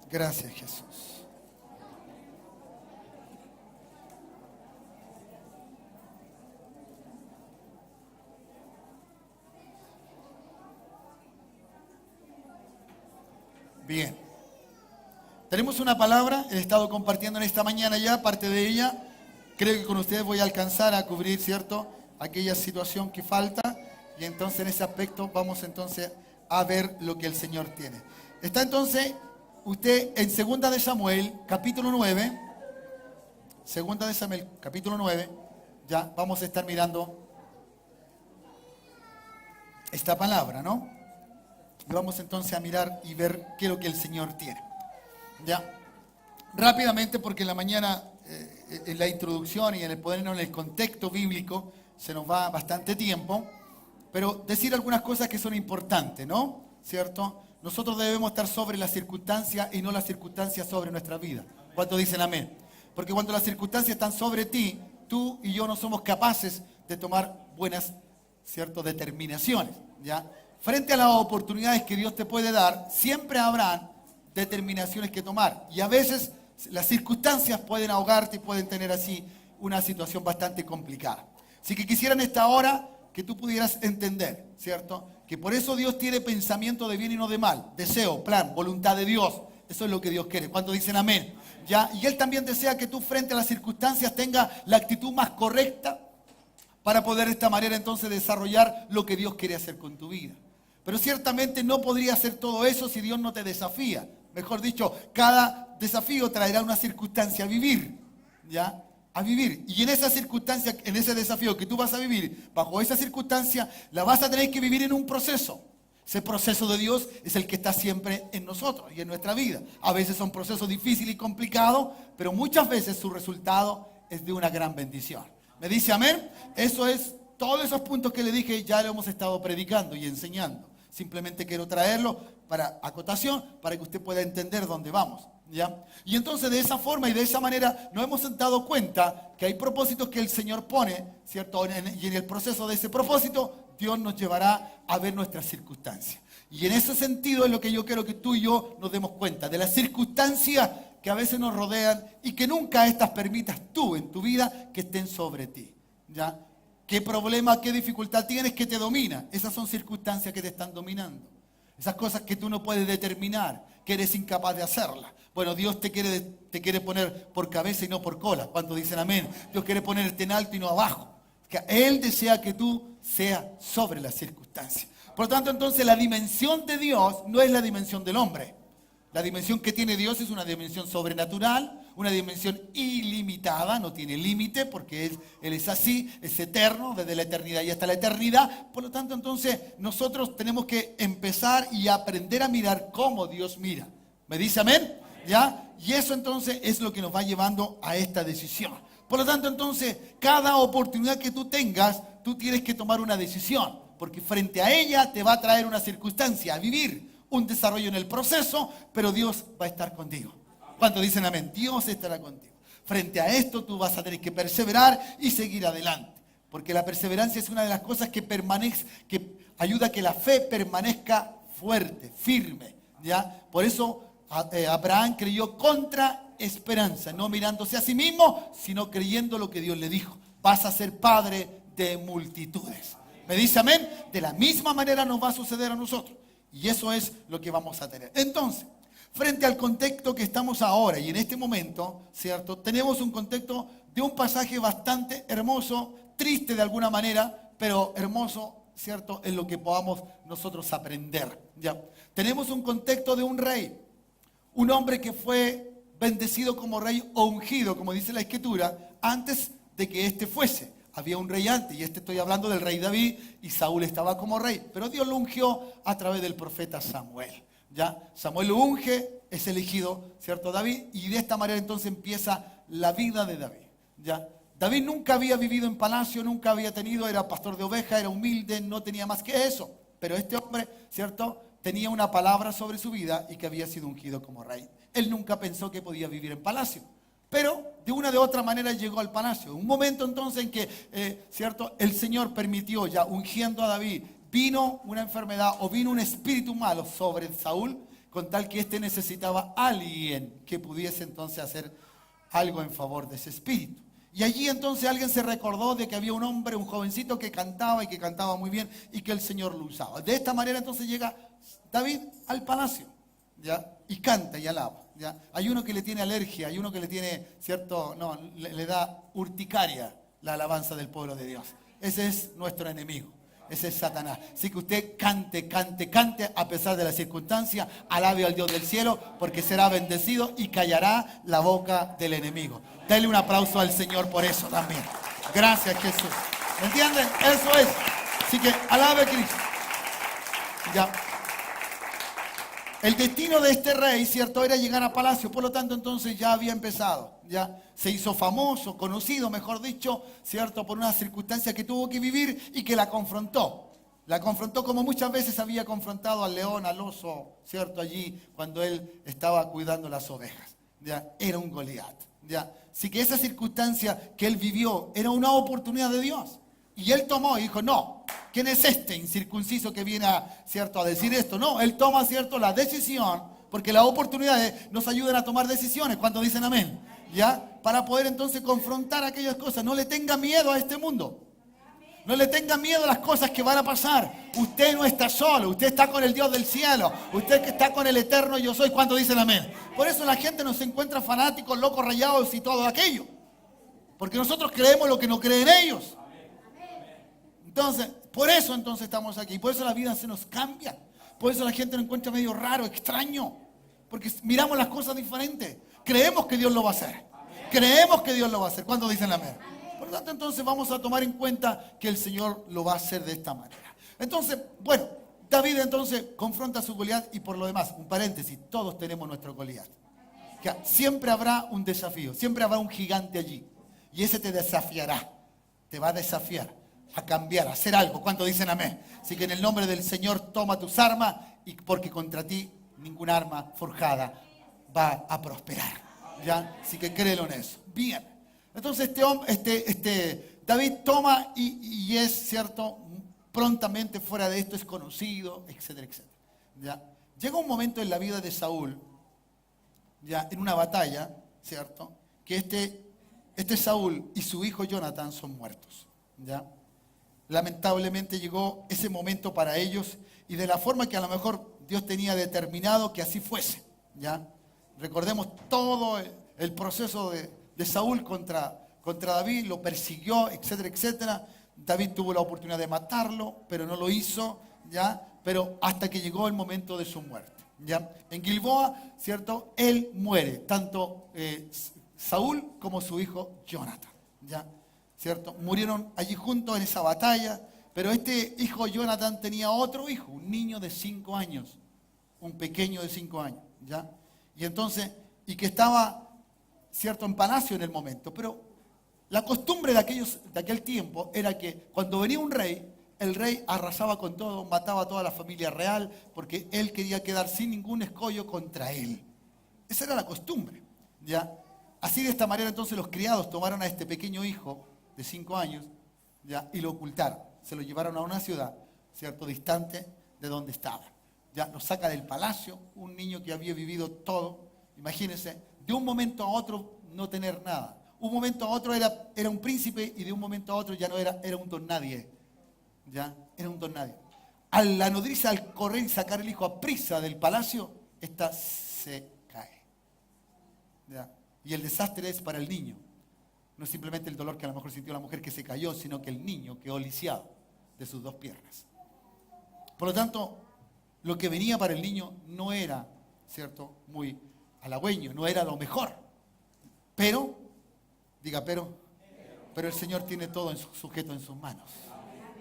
Gracias, Jesús. Bien. Tenemos una palabra, he estado compartiendo en esta mañana ya, parte de ella. Creo que con ustedes voy a alcanzar a cubrir, ¿cierto?, aquella situación que falta. Y entonces en ese aspecto vamos entonces a ver lo que el Señor tiene. Está entonces usted en 2 de Samuel, capítulo 9. 2 de Samuel, capítulo 9. Ya vamos a estar mirando esta palabra, ¿no? Y vamos entonces a mirar y ver qué es lo que el Señor tiene. Ya, rápidamente, porque en la mañana, en la introducción y en el ponernos en el contexto bíblico, se nos va bastante tiempo, pero decir algunas cosas que son importantes, ¿no? ¿Cierto? Nosotros debemos estar sobre las circunstancias y no las circunstancias sobre nuestra vida. ¿Cuántos dicen amén? Porque cuando las circunstancias están sobre ti, tú y yo no somos capaces de tomar buenas, ¿cierto?, determinaciones, ¿ya? Frente a las oportunidades que Dios te puede dar, siempre habrán determinaciones que tomar. Y a veces las circunstancias pueden ahogarte y pueden tener así una situación bastante complicada. Así que quisiera en esta hora que tú pudieras entender, ¿cierto?, que por eso Dios tiene pensamiento de bien y no de mal. Deseo, plan, voluntad de Dios. Eso es lo que Dios quiere. ¿Cuántos dicen amén? ¿Ya? Y Él también desea que tú frente a las circunstancias tengas la actitud más correcta para poder de esta manera entonces desarrollar lo que Dios quiere hacer con tu vida. Pero ciertamente no podría hacer todo eso si Dios no te desafía. Mejor dicho, cada desafío traerá una circunstancia a vivir, ¿ya? A vivir. Y en esa circunstancia, en ese desafío que tú vas a vivir, bajo esa circunstancia, la vas a tener que vivir en un proceso. Ese proceso de Dios es el que está siempre en nosotros y en nuestra vida. A veces son procesos difíciles y complicados, pero muchas veces su resultado es de una gran bendición. ¿Me dice amén? Eso es, todos esos puntos que le dije ya lo hemos estado predicando y enseñando. Simplemente quiero traerlo para acotación, para que usted pueda entender dónde vamos, ¿ya? Y entonces de esa forma y de esa manera nos hemos dado cuenta que hay propósitos que el Señor pone, ¿cierto? Y en el proceso de ese propósito, Dios nos llevará a ver nuestras circunstancias. Y en ese sentido es lo que yo quiero que tú y yo nos demos cuenta, de las circunstancias que a veces nos rodean y que nunca estas permitas tú en tu vida que estén sobre ti, ¿ya? ¿Qué problema, qué dificultad tienes que te domina? Esas son circunstancias que te están dominando. Esas cosas que tú no puedes determinar, que eres incapaz de hacerlas. Bueno, Dios te quiere poner por cabeza y no por cola. ¿Cuántos dicen amén? Dios quiere ponerte en alto y no abajo. Que Él desea que tú seas sobre las circunstancias. Por lo tanto, entonces, la dimensión de Dios no es la dimensión del hombre. La dimensión que tiene Dios es una dimensión sobrenatural, una dimensión ilimitada, no tiene límite porque Él es así, es eterno, desde la eternidad y hasta la eternidad. Por lo tanto, entonces, nosotros tenemos que empezar y aprender a mirar cómo Dios mira. ¿Me dice amén? ¿Ya? Y eso entonces es lo que nos va llevando a esta decisión. Por lo tanto, entonces, cada oportunidad que tú tengas, tú tienes que tomar una decisión, porque frente a ella te va a traer una circunstancia a vivir, un desarrollo en el proceso, pero Dios va a estar contigo. ¿Cuántos dicen amén? Dios estará contigo. Frente a esto tú vas a tener que perseverar y seguir adelante, porque la perseverancia es una de las cosas que ayuda a que la fe permanezca fuerte, firme, ¿ya? Por eso Abraham creyó contra esperanza, no mirándose a sí mismo, sino creyendo lo que Dios le dijo. Vas a ser padre de multitudes. ¿Me dice amén? De la misma manera nos va a suceder a nosotros. Y eso es lo que vamos a tener. Entonces, frente al contexto que estamos ahora y en este momento, ¿cierto? Tenemos un contexto de un pasaje bastante hermoso, triste de alguna manera, pero hermoso, ¿cierto? En lo que podamos nosotros aprender, ¿ya? Tenemos un contexto de un rey, un hombre que fue bendecido como rey o ungido, como dice la Escritura, antes de que éste fuese. Había un rey antes, y estoy hablando del rey David, y Saúl estaba como rey. Pero Dios lo ungió a través del profeta Samuel. ¿Ya? Samuel lo unge, es elegido, ¿cierto? David, y de esta manera entonces empieza la vida de David. ¿Ya? David nunca había vivido en palacio, nunca había tenido, era pastor de ovejas, era humilde, no tenía más que eso. Pero este hombre, ¿cierto?, tenía una palabra sobre su vida y que había sido ungido como rey. Él nunca pensó que podía vivir en palacio. Pero de una de otra manera llegó al palacio. Un momento entonces en que, ¿cierto?, el Señor permitió, ya ungiendo a David, vino una enfermedad o vino un espíritu malo sobre Saúl, con tal que éste necesitaba a alguien que pudiese entonces hacer algo en favor de ese espíritu. Y allí entonces alguien se recordó de que había un hombre, un jovencito que cantaba y que cantaba muy bien y que el Señor lo usaba. De esta manera entonces llega David al palacio, ¿ya? Y canta y alaba, ¿ya? Hay uno que le tiene alergia, hay uno que le tiene, ¿cierto? No, le da urticaria la alabanza del pueblo de Dios. Ese es nuestro enemigo. Ese es Satanás. Así que usted cante, cante, cante a pesar de la circunstancia. Alabe al Dios del cielo porque será bendecido y callará la boca del enemigo. Dale un aplauso al Señor por eso también. Gracias, Jesús. ¿Me entienden? Eso es. Así que alabe a Cristo. Ya. El destino de este rey, ¿cierto?, era llegar a palacio. Por lo tanto, entonces ya había empezado. Ya se hizo famoso, conocido, mejor dicho, ¿cierto?, por una circunstancia que tuvo que vivir y que la confrontó. La confrontó como muchas veces había confrontado al león, al oso, ¿cierto?, allí cuando él estaba cuidando las ovejas. Ya era un Goliat. Ya. Así que esa circunstancia que él vivió era una oportunidad de Dios. Y él tomó y dijo, no, ¿quién es este incircunciso que viene ¿cierto?, a decir esto? No, él toma, ¿cierto?, la decisión, porque las oportunidades nos ayudan a tomar decisiones, cuando dicen amén, ¿ya? Para poder entonces confrontar aquellas cosas. No le tenga miedo a este mundo. No le tenga miedo a las cosas que van a pasar. Usted no está solo, usted está con el Dios del cielo. Usted que está con el eterno yo soy, cuando dicen amén. Por eso la gente nos encuentra fanáticos, locos, rayados y todo aquello. Porque nosotros creemos lo que no creen ellos. Entonces, por eso entonces estamos aquí. Por eso la vida se nos cambia. Por eso la gente nos encuentra medio raro, extraño. Porque miramos las cosas diferentes. Creemos que Dios lo va a hacer. Creemos que Dios lo va a hacer. ¿Cuántos dicen amén? Por lo tanto, entonces vamos a tomar en cuenta que el Señor lo va a hacer de esta manera. Entonces, bueno, David entonces confronta a su Goliat y por lo demás, un paréntesis, todos tenemos nuestro Goliat. Que siempre habrá un desafío, siempre habrá un gigante allí. Y ese te desafiará, te va a desafiar a cambiar, a hacer algo. ¿Cuántos dicen amén? Así que en el nombre del Señor toma tus armas, y porque contra ti ninguna arma forjada va a prosperar. ¿Ya? Así que créelo en eso. Bien. Entonces David toma y es, ¿cierto?, prontamente fuera de esto es conocido, etcétera, etcétera. ¿Ya? Llega un momento en la vida de Saúl, ya en una batalla, ¿cierto?, que este Saúl y su hijo Jonatán son muertos. ¿Ya? Lamentablemente llegó ese momento para ellos y de la forma que a lo mejor Dios tenía determinado que así fuese. ¿Ya? Recordemos todo el proceso de Saúl contra David, lo persiguió, etcétera, etcétera. David tuvo la oportunidad de matarlo, pero no lo hizo, ¿ya? Pero hasta que llegó el momento de su muerte. ¿Ya? En Gilboa, ¿cierto?, él muere, tanto Saúl como su hijo Jonatán. ¿Ya? ¿Cierto? Murieron allí juntos en esa batalla, pero este hijo Jonatán tenía otro hijo, un niño de 5 años, un pequeño de 5 años, ¿ya? Y entonces, y que estaba, ¿cierto?, en palacio en el momento, pero la costumbre de aquel tiempo era que cuando venía un rey, el rey arrasaba con todo, mataba a toda la familia real, porque él quería quedar sin ningún escollo contra él. Esa era la costumbre, ¿ya? Así de esta manera entonces los criados tomaron a este pequeño hijo de 5 años, ¿ya?, y lo ocultaron. Se lo llevaron a una ciudad, ¿cierto?, distante de donde estaban. Ya lo saca del palacio, un niño que había vivido todo. Imagínense, de un momento a otro no tener nada. Un momento a otro era un príncipe y de un momento a otro ya no era un don nadie. ¿Ya? Era un don nadie. A la nodriza, al correr y sacar el hijo a prisa del palacio, esta se cae. ¿Ya? Y el desastre es para el niño. No es simplemente el dolor que a lo mejor sintió la mujer que se cayó, sino que el niño quedó lisiado de sus 2 piernas. Por lo tanto, lo que venía para el niño no era, ¿cierto?, muy halagüeño, no era lo mejor. Pero, diga pero el Señor tiene todo sujeto en sus manos.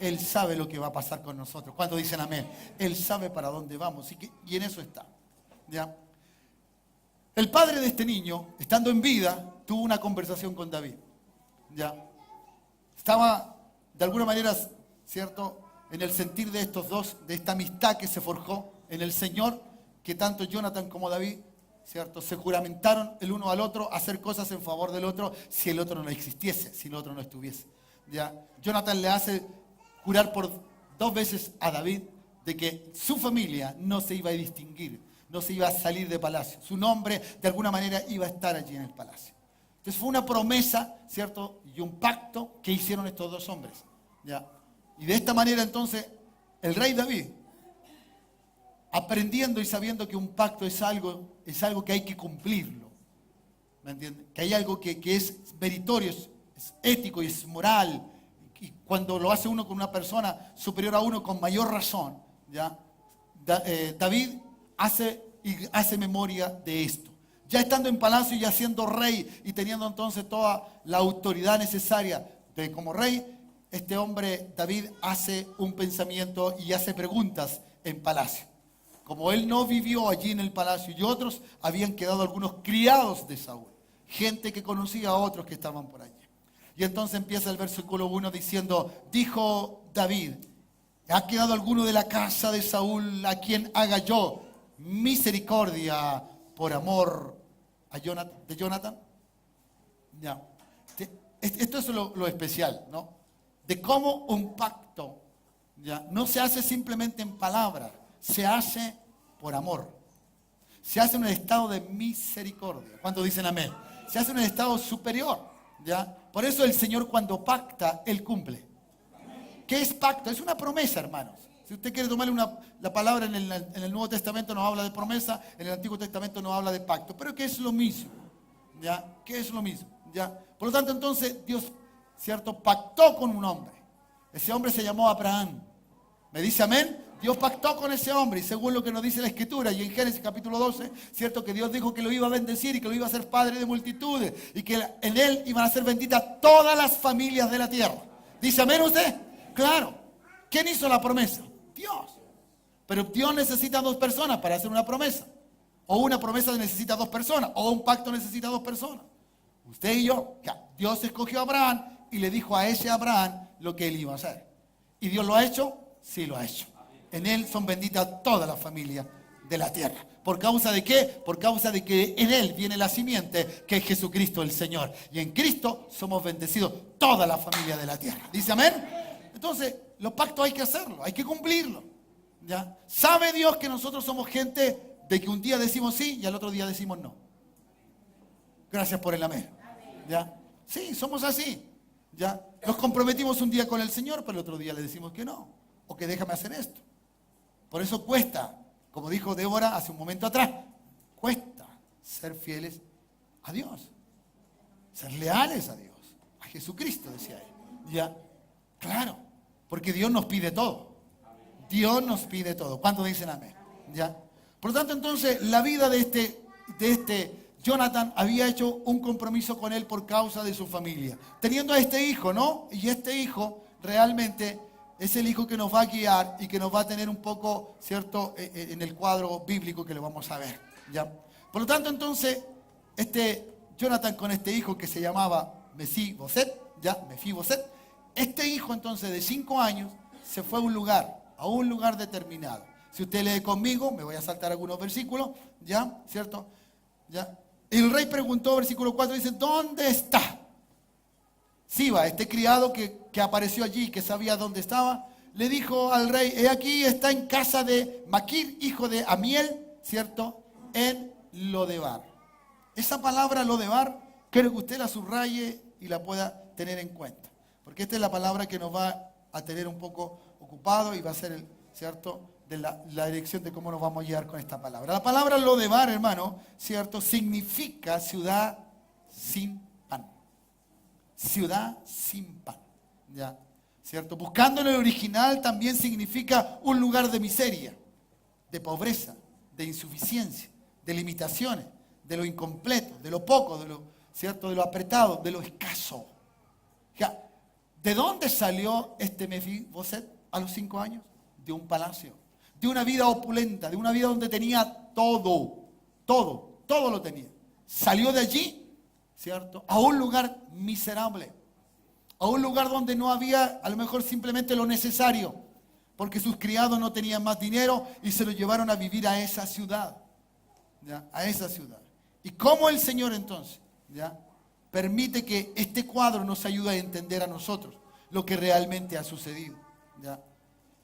Él sabe lo que va a pasar con nosotros. ¿Cuántos dicen amén? Él sabe para dónde vamos y en eso está. ¿Ya? El padre de este niño, estando en vida, tuvo una conversación con David. ¿Ya? Estaba, de alguna manera, ¿cierto?, en el sentir de estos dos, de esta amistad que se forjó en el Señor, que tanto Jonathan como David, ¿cierto?, se juramentaron el uno al otro a hacer cosas en favor del otro si el otro no existiese, si el otro no estuviese. ¿Ya? Jonathan le hace jurar por 2 veces a David de que su familia no se iba a distinguir, no se iba a salir de palacio. Su nombre, de alguna manera, iba a estar allí en el palacio. Entonces fue una promesa, ¿cierto? Y un pacto que hicieron estos dos hombres, ¿ya? Y de esta manera, entonces, el rey David, aprendiendo y sabiendo que un pacto es algo que hay que cumplirlo, ¿me entiendes? Que hay algo que es meritorio, es ético y es moral. Y cuando lo hace uno con una persona superior a uno con mayor razón, ¿ya? David hace memoria de esto. Ya estando en palacio y ya siendo rey y teniendo entonces toda la autoridad necesaria como rey, este hombre David hace un pensamiento y hace preguntas en palacio. Como él no vivió allí en el palacio y otros, habían quedado algunos criados de Saúl, gente que conocía a otros que estaban por allí. Y entonces empieza el versículo 1 diciendo, dijo David, ¿ha quedado alguno de la casa de Saúl a quien haga yo misericordia por amor de Jonathan? Ya. Esto es lo especial, ¿no? De cómo un pacto, ya, no se hace simplemente en palabras, se hace por amor. Se hace en un estado de misericordia. ¿Cuántos dicen amén? Se hace en un estado superior, ¿ya? Por eso el Señor cuando pacta, Él cumple. ¿Qué es pacto? Es una promesa, hermanos. Si usted quiere tomarle la palabra en el Nuevo Testamento nos habla de promesa, en el Antiguo Testamento nos habla de pacto. Pero ¿qué es lo mismo? ¿Ya? ¿Qué es lo mismo? ¿Ya? Por lo tanto, entonces, Dios, ¿cierto? Pactó con un hombre. Ese hombre se llamó Abraham. ¿Me dice amén? Dios pactó con ese hombre y según lo que nos dice la Escritura y en Génesis capítulo 12, cierto que Dios dijo que lo iba a bendecir y que lo iba a hacer padre de multitudes y que en él iban a ser benditas todas las familias de la tierra. ¿Dice amén usted? Claro. ¿Quién hizo la promesa? Dios. Pero Dios necesita dos personas para hacer una promesa. O una promesa necesita dos personas. O un pacto necesita dos personas. Usted y yo. Dios escogió a Abraham y le dijo a ese Abraham lo que él iba a hacer. ¿Y Dios lo ha hecho? Sí, lo ha hecho. En él son benditas todas las familias de la tierra. ¿Por causa de qué? Por causa de que en él viene la simiente, que es Jesucristo el Señor. Y en Cristo somos bendecidos toda la familia de la tierra. ¿Dice amén? Entonces, los pactos hay que hacerlo, hay que cumplirlo. ¿Ya? ¿Sabe Dios que nosotros somos gente de que un día decimos sí y al otro día decimos no? Gracias por el amén. ¿Ya? Sí, somos así. ¿Ya? Nos comprometimos un día con el Señor, pero el otro día le decimos que no. O que déjame hacer esto. Por eso cuesta, como dijo Débora hace un momento atrás, cuesta ser fieles a Dios. Ser leales a Dios. A Jesucristo, decía él. ¿Ya? Claro, porque Dios nos pide todo. Dios nos pide todo. ¿Cuántos dicen amén? ¿Ya? Por lo tanto, entonces, la vida de este Jonathan había hecho un compromiso con él por causa de su familia. Teniendo a este hijo, ¿no? Y este hijo realmente es el hijo que nos va a guiar y que nos va a tener un poco, ¿cierto?, en el cuadro bíblico que lo vamos a ver. ¿Ya? Por lo tanto, entonces, este Jonathan con este hijo que se llamaba Mefiboset, ¿ya? Mefiboset, este hijo entonces de 5 años se fue a un lugar determinado. Si usted lee conmigo, me voy a saltar algunos versículos, ¿ya? ¿Cierto? ¿Ya? El rey preguntó, versículo 4, dice, ¿dónde está? Siba, este criado que apareció allí, que sabía dónde estaba, le dijo al rey, he aquí, está en casa de Maquir, hijo de Amiel, ¿cierto? En Lodebar. Esa palabra Lodebar, quiero que usted la subraye y la pueda tener en cuenta. Porque esta es la palabra que nos va a tener un poco ocupado y va a ser, ¿cierto?, de la dirección de cómo nos vamos a guiar con esta palabra. La palabra Lodebar, hermano, ¿cierto?, significa ciudad sin pan. Ciudad sin pan, ¿ya? ¿Cierto? Buscando en el original también significa un lugar de miseria, de pobreza, de insuficiencia, de limitaciones, de lo incompleto, de lo poco, ¿cierto?, de lo apretado, de lo escaso. ¿Ya? ¿De dónde salió este Mefiboset a los 5 años? De un palacio, de una vida opulenta, de una vida donde tenía todo lo tenía. Salió de allí, ¿cierto?, a un lugar miserable, a un lugar donde no había a lo mejor simplemente lo necesario, porque sus criados no tenían más dinero y se lo llevaron a vivir a esa ciudad, ¿ya? A esa ciudad. ¿Y cómo el Señor entonces, ¿ya?, permite que este cuadro nos ayude a entender a nosotros lo que realmente ha sucedido? ¿Ya?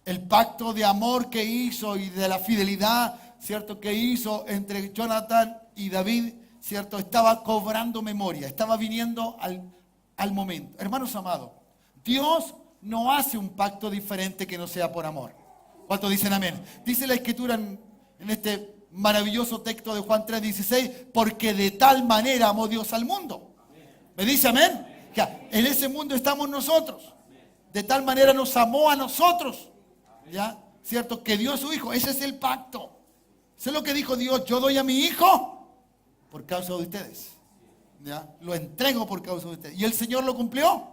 El pacto de amor que hizo y de la fidelidad, ¿cierto?, que hizo entre Jonathan y David, ¿cierto?, estaba cobrando memoria, estaba viniendo al momento. Hermanos amados, Dios no hace un pacto diferente que no sea por amor. ¿Cuántos dicen amén? Dice la Escritura en este maravilloso texto de Juan 3:16, porque de tal manera amó Dios al mundo. ¿Me dice amén? Ya, en ese mundo estamos nosotros. De tal manera nos amó a nosotros. ¿Ya? ¿Cierto? Que dio a su Hijo. Ese es el pacto. Eso es lo que dijo Dios. Yo doy a mi Hijo por causa de ustedes. ¿Ya? Lo entrego por causa de ustedes. ¿Y el Señor lo cumplió?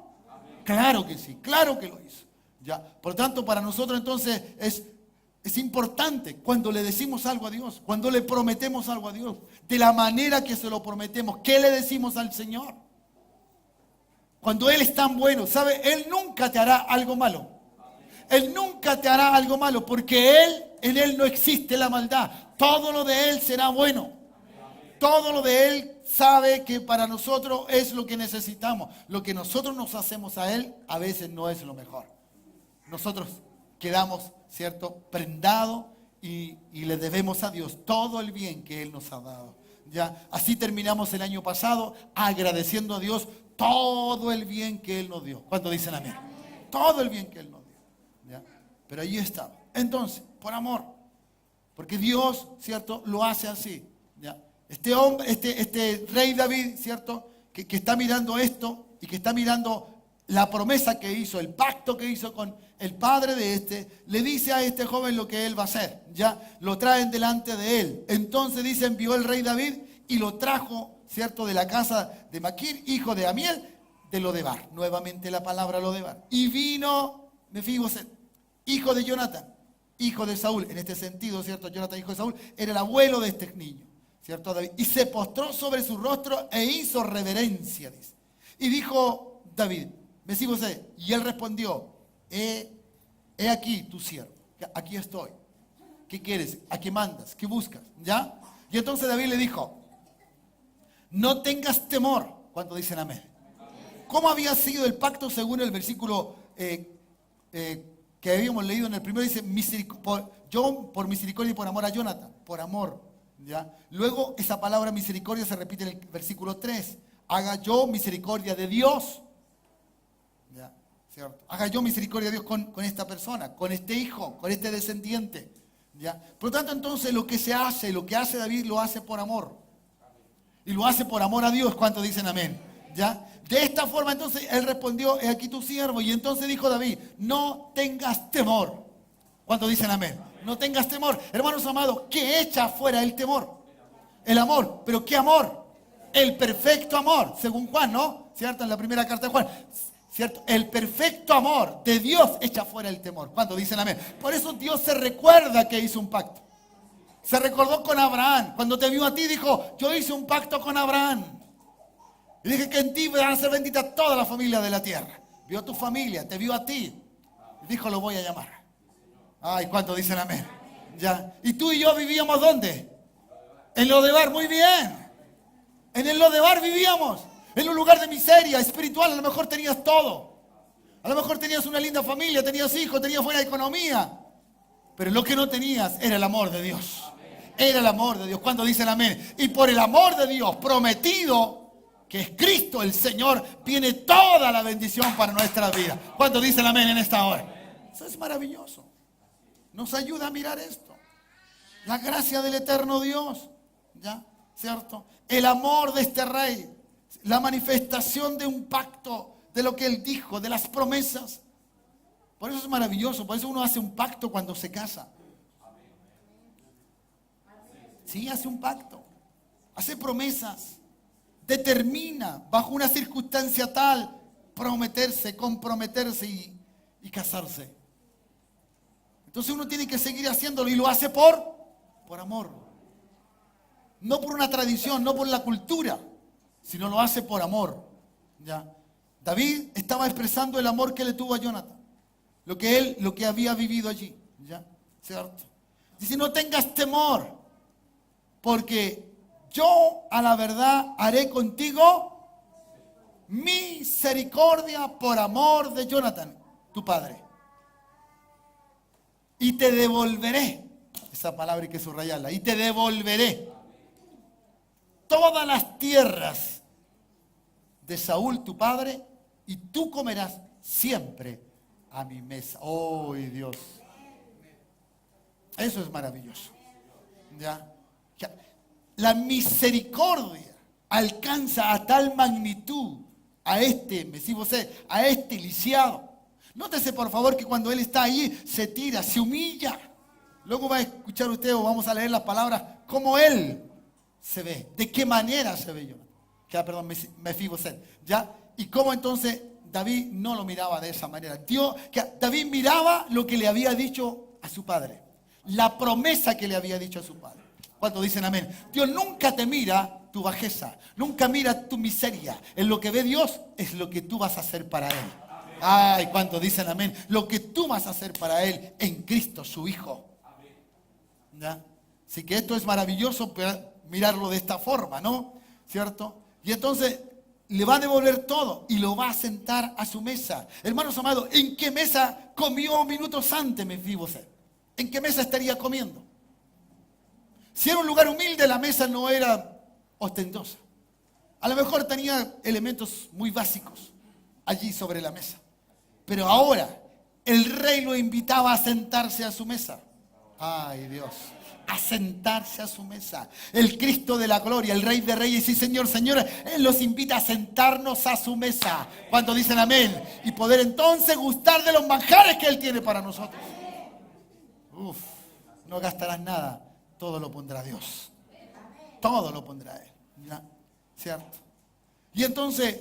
Claro que sí, claro que lo hizo. ¿Ya? Por lo tanto, para nosotros entonces es importante cuando le decimos algo a Dios, cuando le prometemos algo a Dios, de la manera que se lo prometemos. ¿Qué le decimos al Señor? Cuando Él es tan bueno, ¿sabe? Él nunca te hará algo malo. Él nunca te hará algo malo porque en Él no existe la maldad. Todo lo de Él será bueno. Todo lo de Él sabe que para nosotros es lo que necesitamos. Lo que nosotros nos hacemos a Él a veces no es lo mejor. Nosotros quedamos, ¿cierto?, prendados y le debemos a Dios todo el bien que Él nos ha dado. ¿Ya? Así terminamos el año pasado agradeciendo a Dios todo el bien que Él nos dio. ¿Cuántos dicen amén? Todo el bien que Él nos dio. ¿Ya? Pero allí está. Entonces, por amor. Porque Dios, ¿cierto?, lo hace así. ¿Ya? Este hombre, este rey David, ¿cierto?, que está mirando esto y que está mirando la promesa que hizo, el pacto que hizo con el padre de le dice a este joven lo que él va a hacer. Ya lo traen delante de él. Entonces dice, envió el rey David y lo trajo, ¿cierto?, de la casa de Maquir, hijo de Amiel, de Lodebar. Nuevamente la palabra Lodebar. Y vino Mefiboset, hijo de Jonathan, hijo de Saúl. En este sentido, ¿cierto?, Jonathan, hijo de Saúl, era el abuelo de este niño, ¿cierto?, David. Y se postró sobre su rostro e hizo reverencia, dice. Y dijo David, Mefiboset, y él respondió, he aquí tu siervo, aquí estoy. ¿Qué quieres? ¿A qué mandas? ¿Qué buscas? ¿Ya? Y entonces David le dijo, no tengas temor. ¿Cuántos dicen amén? ¿Cómo había sido el pacto según el versículo que habíamos leído en el primero? Dice, yo por misericordia y por amor a Jonathan, por amor. ¿Ya? Luego esa palabra misericordia se repite en el versículo 3. Haga yo misericordia de Dios. ¿Ya? ¿Cierto? Haga yo misericordia de Dios con esta persona, con este hijo, con este descendiente. ¿Ya? Por lo tanto, entonces lo que hace David lo hace por amor. Y lo hace por amor a Dios. ¿Cuántos dicen amén? ¿Ya? De esta forma entonces él respondió, he aquí tu siervo. Y entonces dijo David, no tengas temor. ¿Cuántos dicen amén? No tengas temor. Hermanos amados, ¿qué echa fuera el temor? El amor. ¿Pero qué amor? El perfecto amor, según Juan, ¿no? ¿Cierto? En la primera carta de Juan. ¿Cierto? El perfecto amor de Dios echa fuera el temor. ¿Cuántos dicen amén? Por eso Dios se recuerda que hizo un pacto. Se recordó con Abraham. Cuando te vio a ti dijo, yo hice un pacto con Abraham. Y dije que en ti van a ser benditas toda la familia de la tierra. Vio a tu familia, te vio a ti. Y dijo, lo voy a llamar. Ay, ¿cuántos dicen amén? ¿Ya? Y tú y yo vivíamos ¿dónde? En Lodebar, muy bien. En el Lodebar vivíamos. En un lugar de miseria espiritual. A lo mejor tenías todo. A lo mejor tenías una linda familia, tenías hijos, tenías buena economía. Pero lo que no tenías era el amor de Dios. Era el amor de Dios. ¿Cuántos dicen amén? Y por el amor de Dios prometido, que es Cristo el Señor, viene toda la bendición para nuestra vida. ¿Cuántos dicen amén en esta hora? Eso es maravilloso. Nos ayuda a mirar esto. La gracia del eterno Dios. ¿Ya? ¿Cierto? El amor de este rey. La manifestación de un pacto, de lo que él dijo, de las promesas. Por eso es maravilloso. Por eso uno hace un pacto cuando se casa. Sí, hace un pacto. Hace promesas. Determina bajo una circunstancia tal prometerse, comprometerse y casarse. Entonces uno tiene que seguir haciéndolo y lo hace por amor. No por una tradición, no por la cultura, sino lo hace por amor. ¿Ya? David estaba expresando el amor que le tuvo a Jonathan. Lo que había vivido allí. ¿Ya? ¿Cierto? Dice, no tengas temor, porque yo a la verdad haré contigo misericordia por amor de Jonathan, tu padre. Y te devolveré. Esa palabra hay que subrayarla. Y te devolveré todas las tierras de Saúl tu padre, y tú comerás siempre a mi mesa. ¡Oh, Dios! Eso es maravilloso. ¿Ya? La misericordia alcanza a tal magnitud a este Mefibosé, a este lisiado. Nótese por favor que cuando él está ahí se tira, se humilla. Luego va a escuchar usted o vamos a leer las palabras cómo él se ve, de qué manera se ve Mefibosé, ¿ya? Y cómo entonces David no lo miraba de esa manera. David miraba lo que le había dicho a su padre, la promesa que le había dicho a su padre. ¿Cuántos dicen amén? Dios nunca te mira tu bajeza, nunca mira tu miseria. En lo que ve Dios es lo que tú vas a hacer para Él. Ay, ¿cuántos dicen amén? Lo que tú vas a hacer para Él en Cristo, su Hijo. ¿Ya? Así que esto es maravilloso mirarlo de esta forma, ¿no? ¿Cierto? Y entonces le va a devolver todo y lo va a sentar a su mesa. Hermanos amados, ¿en qué mesa comió minutos antes Mefibosé? ¿En qué mesa estaría comiendo? Si era un lugar humilde, la mesa no era ostentosa. A lo mejor tenía elementos muy básicos allí sobre la mesa. Pero ahora el rey lo invitaba a sentarse a su mesa. Ay, Dios. A sentarse a su mesa. El Cristo de la gloria, el Rey de Reyes y Señor, Señor, Él los invita a sentarnos a su mesa. Cuando dicen amén. Y poder entonces gustar de los manjares que Él tiene para nosotros. Uf, no gastarás nada. Todo lo pondrá Dios. Todo lo pondrá Él. ¿Ya? ¿Cierto? Y entonces,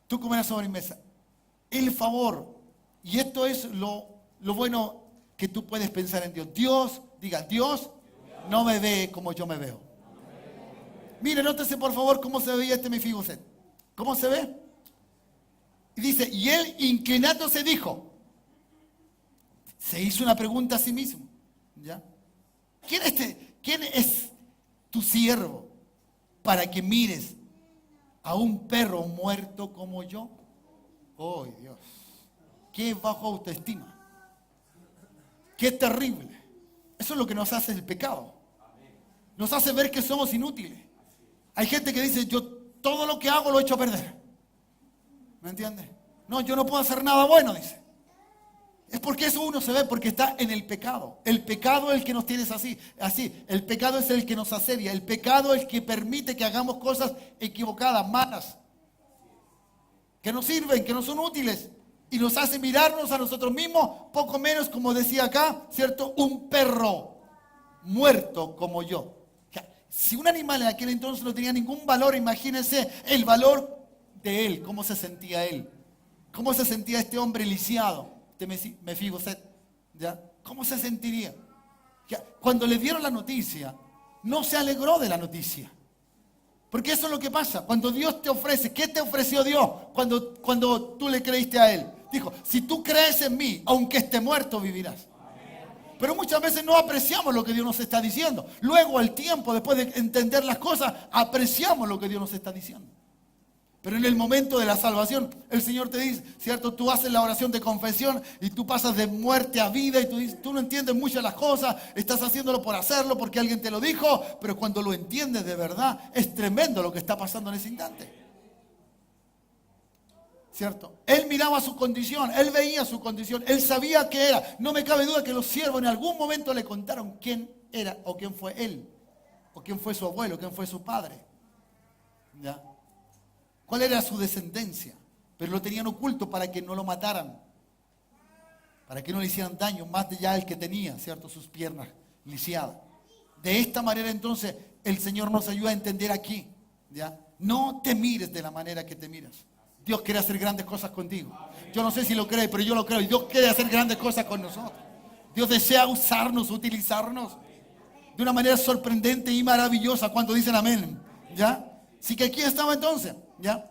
tú comerás sobre mi mesa. El favor. Y esto es lo bueno que tú puedes pensar en Dios. Dios no me ve como yo me veo. Mire, nótese por favor cómo se veía este Mefibosé. ¿Cómo se ve? Y dice, y él inclinándose dijo, se hizo una pregunta a sí mismo. ¿Ya? ¿Quién es tu siervo para que mires a un perro muerto como yo? Oh, Dios. Qué bajo autoestima. Qué terrible. Eso es lo que nos hace el pecado. Nos hace ver que somos inútiles. Hay gente que dice, yo todo lo que hago lo echo a perder. ¿Me entiendes? No, yo no puedo hacer nada bueno, dice. Es porque eso uno se ve, porque está en el pecado. El pecado es el que nos tiene así. El pecado es el que nos asedia. El pecado es el que permite que hagamos cosas equivocadas, malas, que no sirven, que no son útiles. Y nos hace mirarnos a nosotros mismos, poco menos, como decía acá, ¿cierto? Un perro muerto como yo. O sea, si un animal en aquel entonces no tenía ningún valor, imagínense el valor de él, cómo se sentía él. Cómo se sentía este hombre lisiado de Mefibosé, ¿ya? ¿Cómo se sentiría? Ya, cuando le dieron la noticia, no se alegró de la noticia. Porque eso es lo que pasa. Cuando Dios te ofrece, ¿qué te ofreció Dios cuando tú le creíste a Él? Dijo, si tú crees en mí, aunque esté muerto, vivirás. Pero muchas veces no apreciamos lo que Dios nos está diciendo. Luego, al tiempo, después de entender las cosas, apreciamos lo que Dios nos está diciendo. Pero en el momento de la salvación, el Señor te dice, ¿cierto? Tú haces la oración de confesión y tú pasas de muerte a vida y tú dices, tú no entiendes muchas las cosas, estás haciéndolo por hacerlo porque alguien te lo dijo, pero cuando lo entiendes de verdad, es tremendo lo que está pasando en ese instante. ¿Cierto? Él miraba su condición, él veía su condición, él sabía qué era. No me cabe duda que los siervos en algún momento le contaron quién era o quién fue él, o quién fue su abuelo, quién fue su padre. ¿Ya? ¿Cuál era su descendencia? Pero lo tenían oculto para que no lo mataran, para que no le hicieran daño, más allá del que tenía, ¿cierto? Sus piernas lisiadas. De esta manera entonces el Señor nos ayuda a entender aquí, ¿ya? No te mires de la manera que te miras. Dios quiere hacer grandes cosas contigo. Yo no sé si lo crees, pero yo lo creo. Y Dios quiere hacer grandes cosas con nosotros. Dios desea usarnos, utilizarnos de una manera sorprendente y maravillosa. Cuando dicen amén, ¿ya? Así que aquí estaba entonces, ¿ya?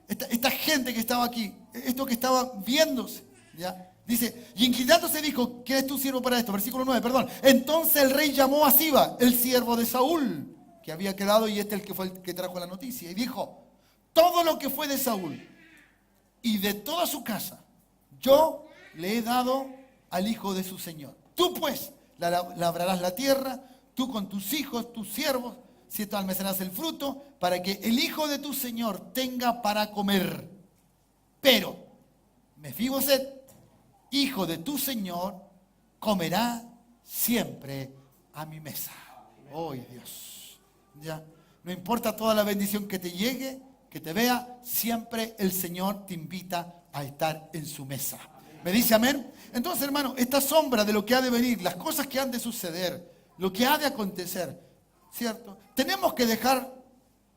Esta gente que estaba aquí, esto que estaba viéndose, ¿ya? Dice, y inclinándose dijo, ¿qué es tu siervo para esto? Versículo 9, perdón. Entonces el rey llamó a Siba, el siervo de Saúl, que había quedado, y el que fue el que trajo la noticia, y dijo, todo lo que fue de Saúl y de toda su casa, yo le he dado al hijo de su señor. Tú pues labrarás la tierra, tú con tus hijos, tus siervos, ¿cierto? Almacenarás el fruto, para que el hijo de tu Señor tenga para comer. Pero Mefiboset, hijo de tu Señor, comerá siempre a mi mesa. ¡Oh, Dios! Ya, no importa toda la bendición que te llegue, que te vea, siempre el Señor te invita a estar en su mesa. ¿Me dice amén? Entonces, hermano, esta sombra de lo que ha de venir, las cosas que han de suceder, lo que ha de acontecer, ¿cierto? Tenemos que dejar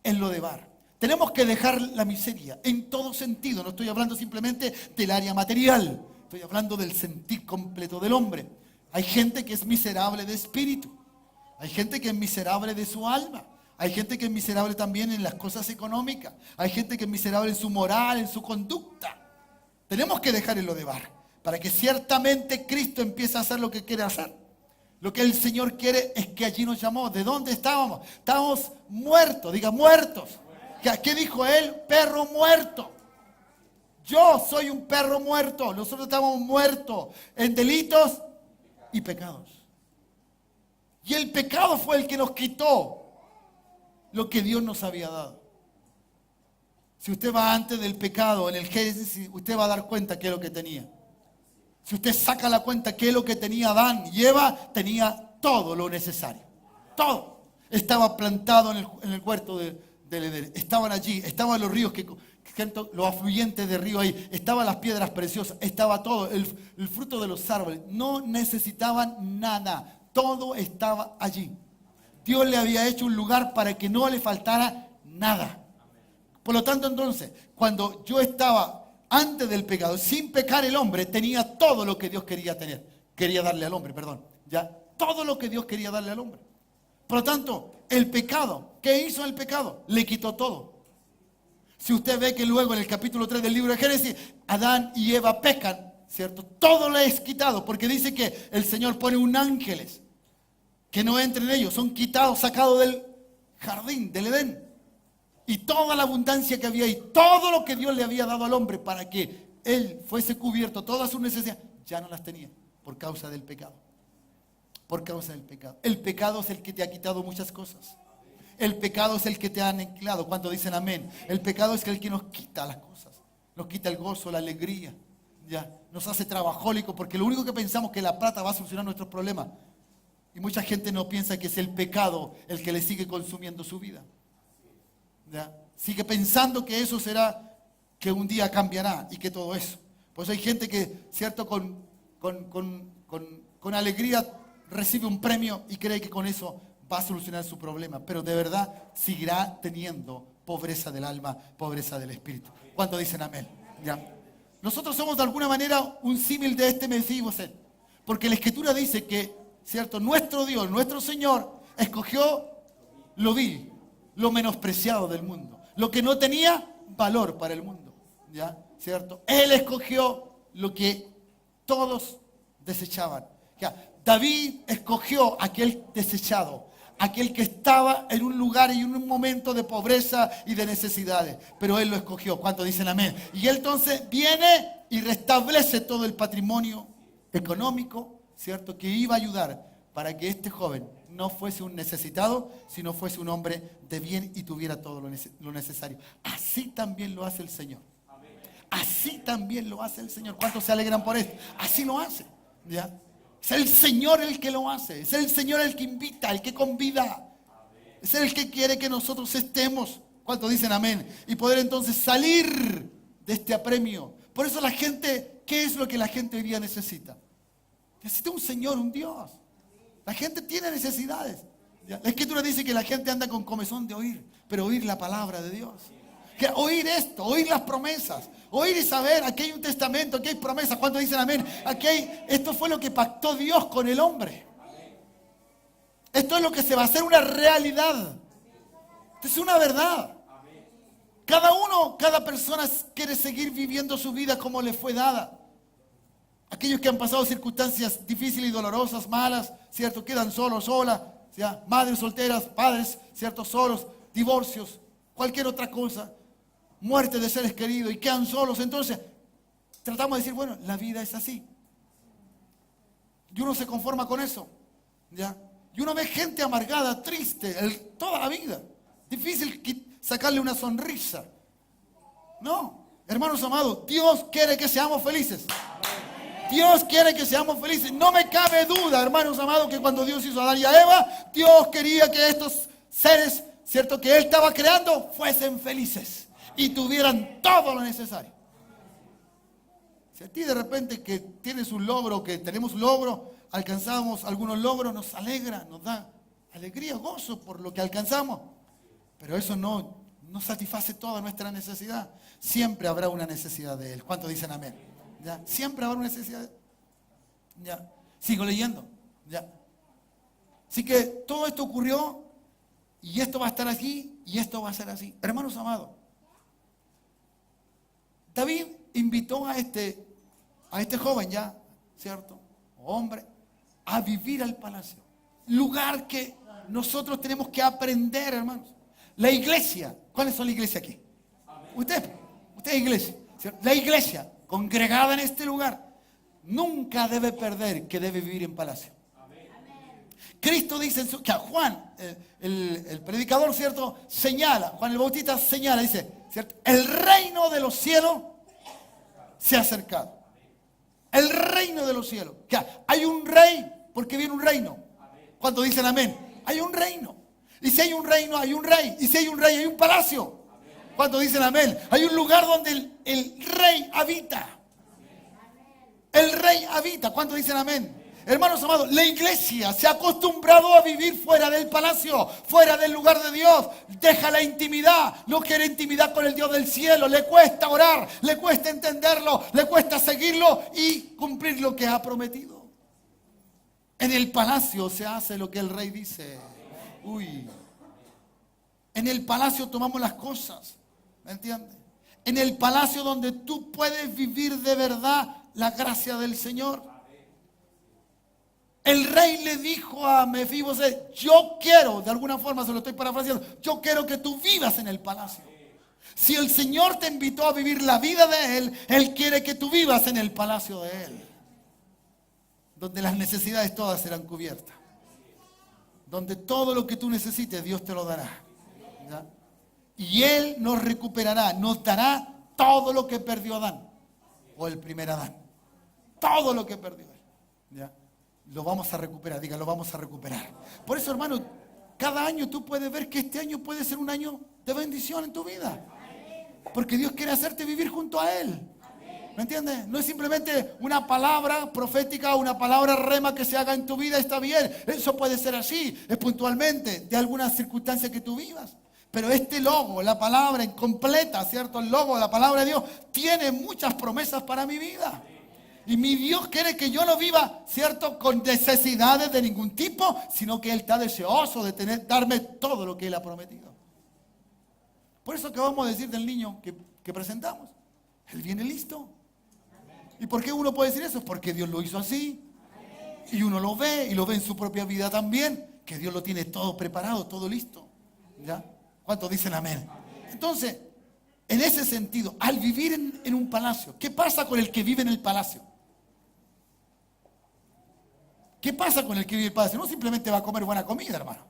el Lodebar. Tenemos que dejar la miseria en todo sentido. No estoy hablando simplemente del área material. Estoy hablando del sentir completo del hombre. Hay gente que es miserable de espíritu. Hay gente que es miserable de su alma. Hay gente que es miserable también en las cosas económicas. Hay gente que es miserable en su moral, en su conducta. Tenemos que dejar el Lodebar para que ciertamente Cristo empiece a hacer lo que quiere hacer. Lo que el Señor quiere es que allí nos llamó. ¿De dónde estábamos? Estábamos muertos, diga muertos. ¿Qué dijo él? Perro muerto. Yo soy un perro muerto. Nosotros estamos muertos en delitos y pecados. Y el pecado fue el que nos quitó lo que Dios nos había dado. Si usted va antes del pecado, en el Génesis, usted va a dar cuenta qué es lo que tenía. Si usted saca la cuenta qué es lo que tenía Adán y Eva, tenía todo lo necesario. Todo. Estaba plantado en el huerto del Edén. Estaban allí, estaban los ríos, los afluentes de río ahí, estaban las piedras preciosas, estaba todo, el fruto de los árboles. No necesitaban nada, todo estaba allí. Dios le había hecho un lugar para que no le faltara nada. Por lo tanto, entonces, cuando yo estaba antes del pecado, sin pecar el hombre, tenía todo lo que Dios quería tener. Quería darle al hombre, perdón. Ya, todo lo que Dios quería darle al hombre. Por lo tanto, el pecado, ¿qué hizo el pecado? Le quitó todo. Si usted ve que luego en el capítulo 3 del libro de Génesis, Adán y Eva pecan, ¿cierto? Todo le es quitado, porque dice que el Señor pone un ángeles que no entren en ellos, son quitados, sacados del jardín, del Edén. Y toda la abundancia que había ahí, todo lo que Dios le había dado al hombre para que él fuese cubierto, todas sus necesidades, ya no las tenía por causa del pecado. Por causa del pecado. El pecado es el que te ha quitado muchas cosas. El pecado es el que te ha aniquilado. Cuando dicen amén. El pecado es el que nos quita las cosas. Nos quita el gozo, la alegría. Ya, nos hace trabajólico porque lo único que pensamos es que la plata va a solucionar nuestros problemas. Y mucha gente no piensa que es el pecado el que le sigue consumiendo su vida. ¿Ya? Sigue pensando que eso será, que un día cambiará y que todo eso. Pues hay gente que, cierto, con alegría recibe un premio y cree que con eso va a solucionar su problema. Pero de verdad seguirá teniendo pobreza del alma, pobreza del espíritu. ¿Cuántos dicen amén? ¿Ya? Nosotros somos de alguna manera un símil de este Mefiboset. Porque la Escritura dice que, cierto, nuestro Dios, nuestro Señor, escogió lo vil, lo menospreciado del mundo, lo que no tenía valor para el mundo, ¿ya? ¿Cierto? Él escogió lo que todos desechaban. ¿Ya? David escogió aquel desechado, aquel que estaba en un lugar y en un momento de pobreza y de necesidades, pero él lo escogió. ¿Cuántos dicen amén? Y él entonces viene y restablece todo el patrimonio económico, ¿cierto? Que iba a ayudar para que este joven no fuese un necesitado, sino fuese un hombre de bien y tuviera todo lo necesario. Así también lo hace el Señor. Así también lo hace el Señor. ¿Cuántos se alegran por esto? Así lo hace. ¿Ya? Es el Señor el que lo hace. Es el Señor el que invita, el que convida. Es el que quiere que nosotros estemos. ¿Cuántos dicen amén? Y poder entonces salir de este apremio. Por eso la gente, ¿qué es lo que la gente hoy día necesita? Necesita un Señor, un Dios. La gente tiene necesidades. La Escritura dice que la gente anda con comezón de oír, pero oír la palabra de Dios. Que oír esto, oír las promesas, oír y saber, aquí hay un testamento, aquí hay promesas. ¿Cuántos dicen amén? Esto fue lo que pactó Dios con el hombre. Esto es lo que se va a hacer una realidad. Esto es una verdad. Cada persona quiere seguir viviendo su vida como le fue dada. Aquellos que han pasado circunstancias difíciles y dolorosas, malas, ¿cierto? Quedan solos, solas, ¿ya? Madres solteras, padres, ¿cierto? Solos, divorcios, cualquier otra cosa, muerte de seres queridos y quedan solos. Entonces, tratamos de decir, bueno, la vida es así. Y uno se conforma con eso. ¿Ya? Y uno ve gente amargada, triste, toda la vida. Difícil sacarle una sonrisa. No, hermanos amados, Dios quiere que seamos felices. Dios quiere que seamos felices. No me cabe duda, hermanos amados, que cuando Dios hizo a Adán y a Eva, Dios quería que estos seres, ¿cierto?, que Él estaba creando, fuesen felices y tuvieran todo lo necesario. Si a ti de repente que tienes un logro, que tenemos un logro, alcanzamos algunos logros, nos alegra, nos da alegría, gozo por lo que alcanzamos. Pero eso no satisface toda nuestra necesidad. Siempre habrá una necesidad de Él. ¿Cuántos dicen amén? ¿Ya? Siempre habrá una necesidad. ¿Ya? Sigo leyendo. ¿Ya? Así que todo esto ocurrió y esto va a estar aquí y esto va a ser así. Hermanos amados, David invitó a este joven ya, ¿cierto? Hombre, a vivir al palacio. Lugar que nosotros tenemos que aprender, hermanos. La iglesia, ¿cuáles son la iglesia aquí? Usted es iglesia, ¿cierto? La iglesia congregada en este lugar nunca debe perder que debe vivir en palacio. Cristo dice que a Juan, el predicador, ¿cierto?, señala, Juan el Bautista señala, dice, ¿cierto?, el reino de los cielos se ha acercado. El reino de los cielos. Que hay un rey, porque viene un reino. Cuando dicen amén, hay un reino. Y si hay un reino, hay un rey. Y si hay un rey, hay un palacio. Cuando dicen amén, hay un lugar donde el rey habita. El rey habita. ¿Cuántos dicen amén? Hermanos amados, la iglesia se ha acostumbrado a vivir fuera del palacio, fuera del lugar de Dios. Deja la intimidad, no quiere intimidad con el Dios del cielo. Le cuesta orar, le cuesta entenderlo, le cuesta seguirlo y cumplir lo que ha prometido. En el palacio se hace lo que el rey dice. Uy. En el palacio tomamos las cosas, ¿me entiendes? En el palacio donde tú puedes vivir de verdad la gracia del Señor. El rey le dijo a Mefiboset, yo quiero, de alguna forma se lo estoy parafraseando, yo quiero que tú vivas en el palacio. Si el Señor te invitó a vivir la vida de Él, Él quiere que tú vivas en el palacio de Él. Donde las necesidades todas serán cubiertas. Donde todo lo que tú necesites, Dios te lo dará. ¿Ya? Y Él nos recuperará, nos dará todo lo que perdió Adán. O el primer Adán. Todo lo que perdió Él. ¿Ya? Lo vamos a recuperar, diga, lo vamos a recuperar. Por eso, hermano, cada año tú puedes ver que este año puede ser un año de bendición en tu vida. Porque Dios quiere hacerte vivir junto a Él. ¿Me entiendes? No es simplemente una palabra profética, una palabra rema que se haga en tu vida, está bien. Eso puede ser así, es puntualmente, de alguna circunstancia que tú vivas. Pero este logo, la palabra incompleta, ¿cierto? El logo, la palabra de Dios, tiene muchas promesas para mi vida. Y mi Dios quiere que yo no viva, ¿cierto?, con necesidades de ningún tipo, sino que Él está deseoso de darme todo lo que Él ha prometido. Por eso acabamos de decir del niño que presentamos. Él viene listo. ¿Y por qué uno puede decir eso? Porque Dios lo hizo así. Y uno lo ve, y lo ve en su propia vida también, que Dios lo tiene todo preparado, todo listo. ¿Ya? ¿Cuántos dicen amén? Entonces, en ese sentido, al vivir en un palacio, ¿qué pasa con el que vive en el palacio? ¿Qué pasa con el que vive en el palacio? No simplemente va a comer buena comida, hermano.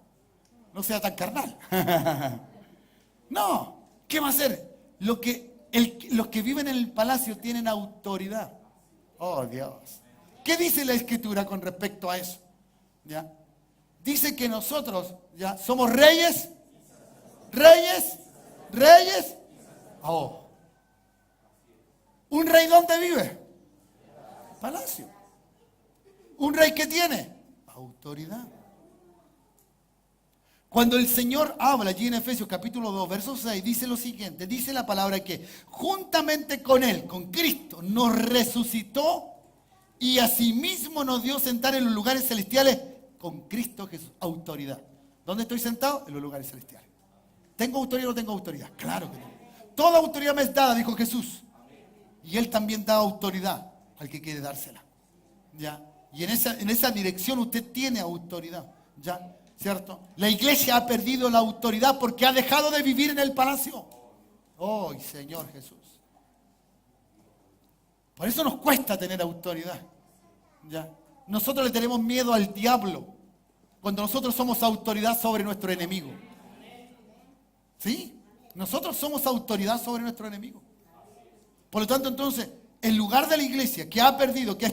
No sea tan carnal. No. ¿Qué va a hacer? Los que viven en el palacio tienen autoridad. Oh, Dios. ¿Qué dice la Escritura con respecto a eso? ¿Ya? Dice que nosotros ya somos reyes. Reyes. Oh. ¿Un rey dónde vive? Palacio. ¿Un rey que tiene? Autoridad. Cuando el Señor habla allí en Efesios capítulo 2, verso 6, dice lo siguiente, dice la palabra que juntamente con Él, con Cristo, nos resucitó y asimismo nos dio sentar en los lugares celestiales con Cristo Jesús. Autoridad. ¿Dónde estoy sentado? En los lugares celestiales. ¿Tengo autoridad o no tengo autoridad? Claro que no. Toda autoridad me es dada, dijo Jesús. Y Él también da autoridad al que quiere dársela. ¿Ya? Y en esa dirección usted tiene autoridad. ¿Ya? ¿Cierto? La iglesia ha perdido la autoridad porque ha dejado de vivir en el palacio. ¡Oh, Señor Jesús! Por eso nos cuesta tener autoridad. ¿Ya? Nosotros le tenemos miedo al diablo. cuando nosotros somos autoridad sobre nuestro enemigo. ¿Sí? Nosotros somos autoridad sobre nuestro enemigo. Por lo tanto, entonces, en lugar de la iglesia que ha perdido, que es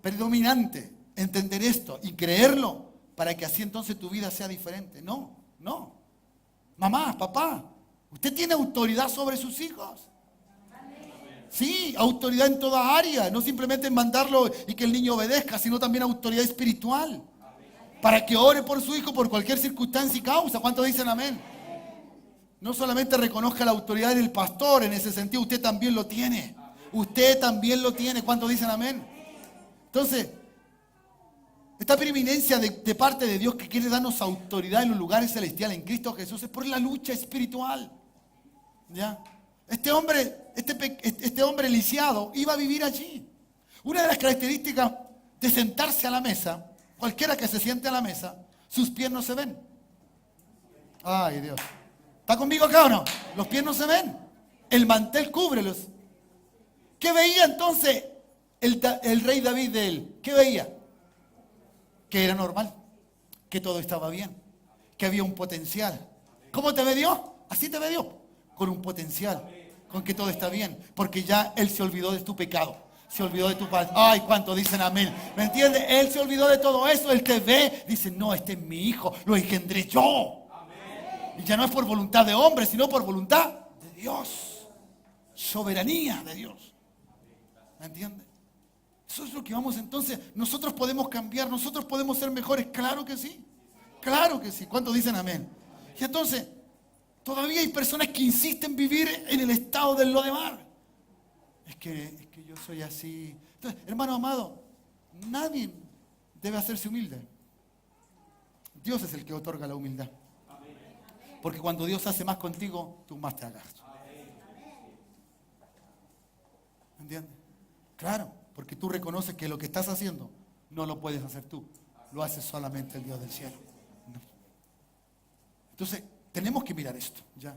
predominante, entender esto y creerlo para que así entonces tu vida sea diferente. No, no. Mamá, papá, usted tiene autoridad sobre sus hijos. Sí, autoridad en toda área, no simplemente en mandarlo y que el niño obedezca, sino también autoridad espiritual. Para que ore por su hijo por cualquier circunstancia y causa. ¿Cuántos dicen amén? No solamente reconozca la autoridad del pastor, en ese sentido usted también lo tiene. Usted también lo tiene. ¿Cuántos dicen amén? Entonces, esta preeminencia de parte de Dios que quiere darnos autoridad en los lugares celestiales en Cristo Jesús es por la lucha espiritual. ¿Ya? Este hombre lisiado iba a vivir allí. Una de las características de sentarse a la mesa, cualquiera que se siente a la mesa, sus pies no se ven. Ay, Dios. ¿Está conmigo acá o no? Los pies no se ven. El mantel cúbrelos. ¿Qué veía entonces el rey David de él? ¿Qué veía? Que era normal, que todo estaba bien, que había un potencial. ¿Cómo te ve Dios? Así te ve Dios, con un potencial, con que todo está bien, porque ya Él se olvidó de tu pecado, se olvidó de tu padre. Ay, ¿cuánto dicen amén? ¿Me entiendes? Él se olvidó de todo eso, Él te ve, dice, no, este es mi hijo, lo engendré yo. Y ya no es por voluntad de hombre, sino por voluntad de Dios. Soberanía de Dios. ¿Me entiendes? Eso es lo que vamos entonces. Nosotros podemos cambiar, nosotros podemos ser mejores. Claro que sí. Claro que sí. ¿Cuántos dicen amén? Y entonces, todavía hay personas que insisten en vivir en el estado del Lodemar. Es que yo soy así. Entonces, hermano amado, nadie debe hacerse humilde. Dios es el que otorga la humildad. Porque cuando Dios hace más contigo, tú más te hagas. ¿Me entiendes? Claro, porque tú reconoces que lo que estás haciendo no lo puedes hacer tú. Lo hace solamente el Dios del cielo. No. Entonces, tenemos que mirar esto. ¿Ya?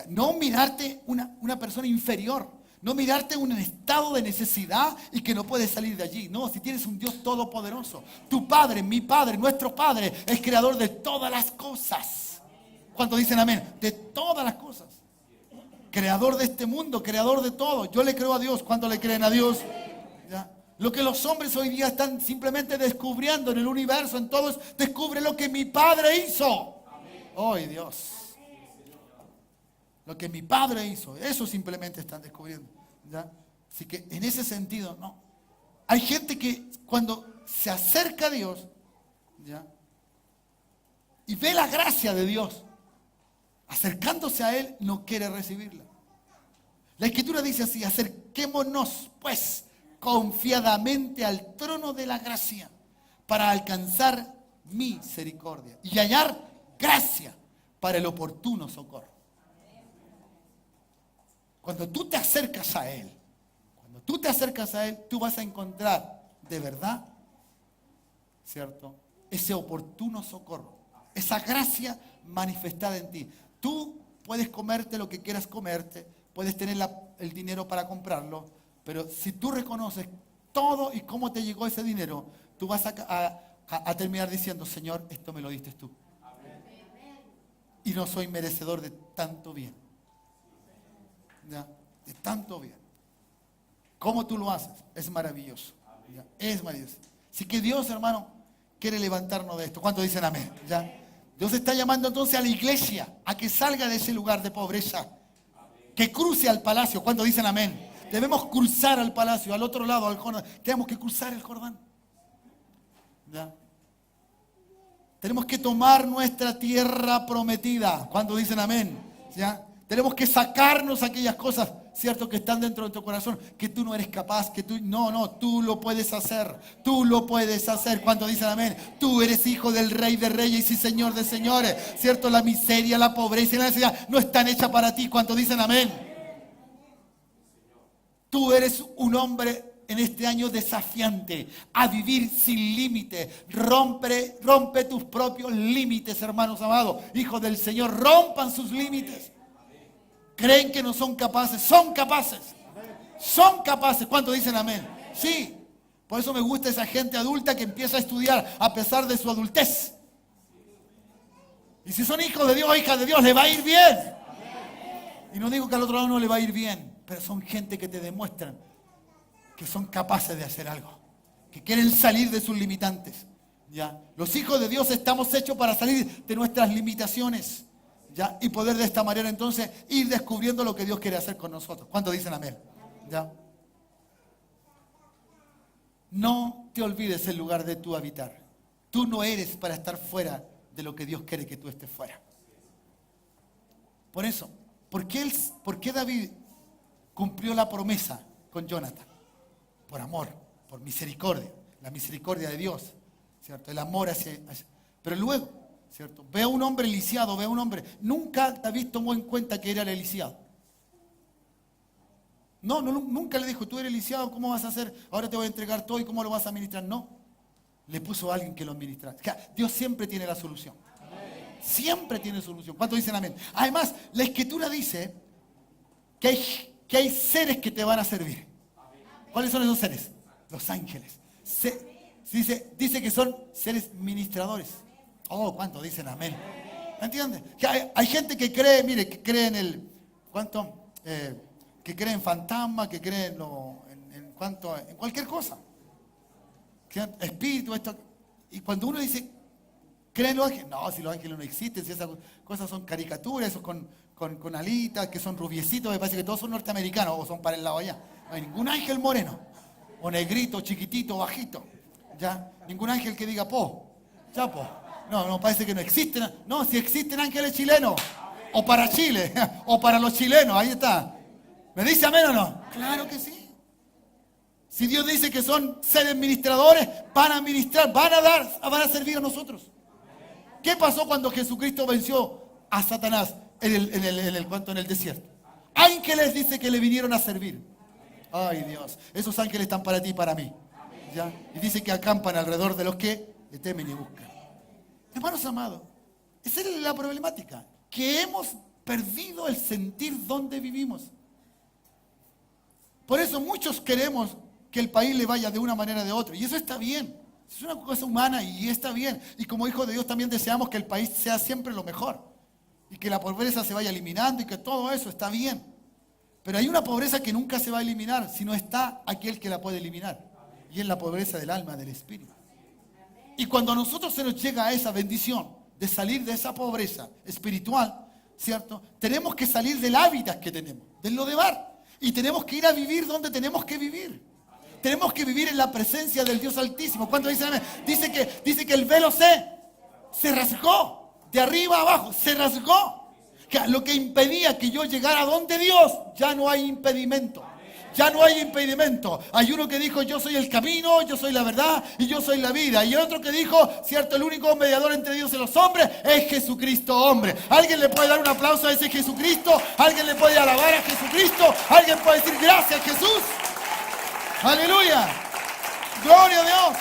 No mirarte una persona inferior. No mirarte en un estado de necesidad y que no puedes salir de allí. No, si tienes un Dios todopoderoso. Tu Padre, mi Padre, nuestro Padre es creador de todas las cosas. ¿Cuántos dicen amén? De todas las cosas. Creador de este mundo, creador de todo. Yo le creo a Dios. ¿Cuántos le creen a Dios? ¿Ya? Lo que los hombres hoy día están simplemente descubriendo en el universo, en todos, descubre lo que mi Padre hizo. ¡Ay, Dios! Lo que mi Padre hizo, eso simplemente están descubriendo. ¿Ya? Así que en ese sentido, no. Hay gente que cuando se acerca a Dios, ¿ya? Y ve la gracia de Dios, acercándose a Él, no quiere recibirla. La Escritura dice así, acerquémonos pues confiadamente al trono de la gracia para alcanzar misericordia y hallar gracia para el oportuno socorro. Cuando tú te acercas a Él, tú vas a encontrar de verdad, ¿cierto? Ese oportuno socorro, esa gracia manifestada en ti. Tú puedes comerte lo que quieras comerte, puedes tener el dinero para comprarlo, pero si tú reconoces todo y cómo te llegó ese dinero, tú vas a terminar diciendo, Señor, esto me lo diste tú. Y no soy merecedor de tanto bien. ¿Ya? De tanto bien. ¿Cómo tú lo haces? Es maravilloso. ¿Ya? Es maravilloso. Así que Dios, hermano, quiere levantarnos de esto. ¿Cuántos dicen amén? ¿Ya? Dios está llamando entonces a la iglesia a que salga de ese lugar de pobreza, que cruce al palacio. ¿Cuántos dicen amén? Debemos cruzar al palacio, al otro lado, al Jordán. Tenemos que cruzar el Jordán. ¿Ya? Tenemos que tomar nuestra tierra prometida. ¿Cuántos dicen amén? ¿Ya? Tenemos que sacarnos aquellas cosas, ¿cierto?, que están dentro de tu corazón, que tú no eres capaz, que tú, no, tú lo puedes hacer, tú lo puedes hacer. ¿Cuántos dicen amén? Tú eres hijo del Rey de Reyes y Señor de Señores, ¿cierto? La miseria, la pobreza y la necesidad no están hechas para ti. ¿Cuántos dicen amén? Tú eres un hombre en este año desafiante a vivir sin límite. Rompe tus propios límites, hermanos amados, hijos del Señor, rompan sus límites. Creen que no son capaces, son capaces. Son capaces. ¿Cuántos dicen amén? Sí, Por eso me gusta esa gente adulta que empieza a estudiar a pesar de su adultez. Y si son hijos de Dios o hijas de Dios, le va a ir bien. Y no digo que al otro lado no le va a ir bien, pero son gente que te demuestran que son capaces de hacer algo, que quieren salir de sus limitantes. ¿Ya? Los hijos de Dios estamos hechos para salir de nuestras limitaciones, ¿ya? Y poder de esta manera entonces ir descubriendo lo que Dios quiere hacer con nosotros. ¿Cuántos dicen amén? ¿Ya? No te olvides el lugar de tu habitar. Tú no eres para estar fuera de lo que Dios quiere que tú estés fuera. Por eso, ¿por qué David cumplió la promesa con Jonathan? Por amor, por misericordia, la misericordia de Dios, ¿cierto? El amor hacia. Pero luego, ¿cierto? Ve a un hombre lisiado, ve a un hombre. Nunca David tomó en cuenta que era el lisiado. No, nunca le dijo, tú eres lisiado, ¿cómo vas a hacer? Ahora te voy a entregar todo y ¿cómo lo vas a administrar? No, le puso a alguien que lo administrara. O sea, Dios siempre tiene la solución. Siempre tiene solución. ¿Cuántos dicen amén? Además, la Escritura dice que hay seres que te van a servir. ¿Cuáles son esos seres? Los ángeles. Dice que son seres ministradores. Oh, ¿cuántos dicen amén? ¿Entiendes? Que hay gente que cree, mire, que cree en el... ¿Cuánto? Que cree en fantasmas, que cree en cualquier cosa. Espíritu, esto. Y cuando uno dice, ¿creen los ángeles? No, si los ángeles no existen, si esas cosas son caricaturas, esos con alitas, que son rubiecitos, me parece que todos son norteamericanos o son para el lado allá. No hay ningún ángel moreno, o negrito, chiquitito, bajito. ¿Ya? Ningún ángel que diga po. Ya po. No, parece que no existen. No, si existen ángeles chilenos, o para Chile, o para los chilenos, ahí está. ¿Me dice amén o no? Claro que sí. Si Dios dice que son seres ministradores, van a ministrar, van a servir a nosotros. ¿Qué pasó cuando Jesucristo venció a Satanás en el desierto? Ángeles dice que le vinieron a servir. Ay Dios, esos ángeles están para ti y para mí. ¿Ya? Y dice que acampan alrededor de los que le temen y buscan. Hermanos amados, esa es la problemática, que hemos perdido el sentir donde vivimos. Por eso muchos queremos que el país le vaya de una manera o de otra. Y eso está bien. Es una cosa humana y está bien. Y como hijos de Dios también deseamos que el país sea siempre lo mejor. Y que la pobreza se vaya eliminando y que todo eso está bien. Pero hay una pobreza que nunca se va a eliminar, sino está aquel que la puede eliminar. Y es la pobreza del alma, del espíritu. Y cuando a nosotros se nos llega esa bendición de salir de esa pobreza espiritual, ¿cierto? Tenemos que salir del hábitat que tenemos, del lodebar. Y tenemos que ir a vivir donde tenemos que vivir. Tenemos que vivir en la presencia del Dios Altísimo. ¿Cuánto dicen amén? Dice que el velo se rasgó. De arriba a abajo, se rasgó. Que lo que impedía que yo llegara a donde Dios, ya no hay impedimento. Ya no hay impedimento. Hay uno que dijo, yo soy el camino, yo soy la verdad y yo soy la vida. Y otro que dijo, cierto, el único mediador entre Dios y los hombres es Jesucristo hombre. ¿Alguien le puede dar un aplauso a ese Jesucristo? ¿Alguien le puede alabar a Jesucristo? ¿Alguien puede decir gracias Jesús? Aleluya. Gloria a Dios.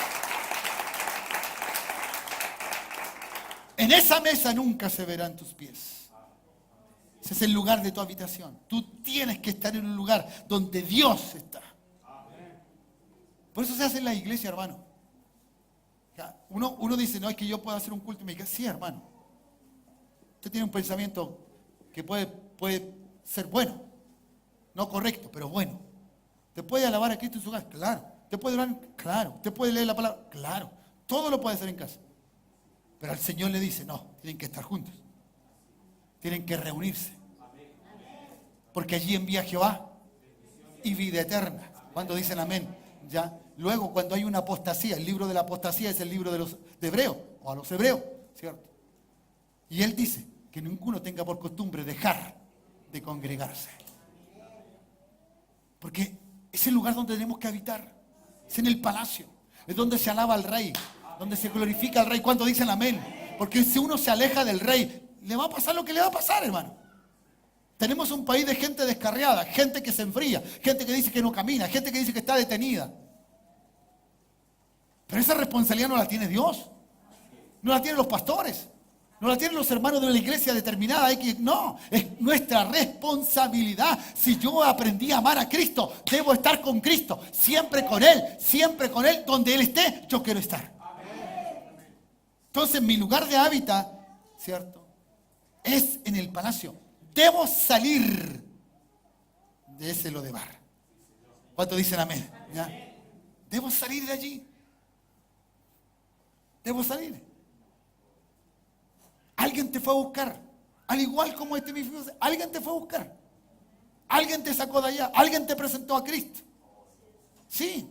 En esa mesa nunca se verán tus pies. Ese es el lugar de tu habitación. Tú tienes que estar en un lugar donde Dios está. Por eso se hace en la iglesia, hermano. Uno dice, no, es que yo puedo hacer un culto. Y me dice, sí, hermano. Usted tiene un pensamiento que puede ser bueno. No correcto, pero bueno. ¿Te puede alabar a Cristo en su casa? Claro. ¿Te puede orar? Claro. ¿Te puede leer la palabra? Claro. Todo lo puede hacer en casa. Pero al Señor le dice, no, tienen que estar juntos. Tienen que reunirse. Porque allí envía Jehová y vida eterna. Cuando dicen amén, ya. Luego, cuando hay una apostasía, el libro de la apostasía es el libro de Hebreos, o a los hebreos, ¿cierto? Y él dice que ninguno tenga por costumbre dejar de congregarse. Porque es el lugar donde tenemos que habitar. Es en el palacio. Es donde se alaba al rey, donde se glorifica al rey. Cuando dicen amén. Porque si uno se aleja del rey, le va a pasar lo que le va a pasar, hermano. Tenemos un país de gente descarriada, gente que se enfría, gente que dice que no camina, gente que dice que está detenida. Pero esa responsabilidad no la tiene Dios, no la tienen los pastores. No la tienen los hermanos de la iglesia determinada. No, es nuestra responsabilidad. Si yo aprendí a amar a Cristo, debo estar con Cristo. Siempre con Él. Donde Él esté, yo quiero estar. Entonces mi lugar de hábitat, ¿cierto?, es en el palacio. Debo salir de ese Lodebar. ¿Cuántos dicen amén? ¿Ya? Debo salir de allí. Debo salir. Alguien te fue a buscar. Al igual como este mismo. Alguien te fue a buscar. Alguien te sacó de allá. Alguien te presentó a Cristo. Sí.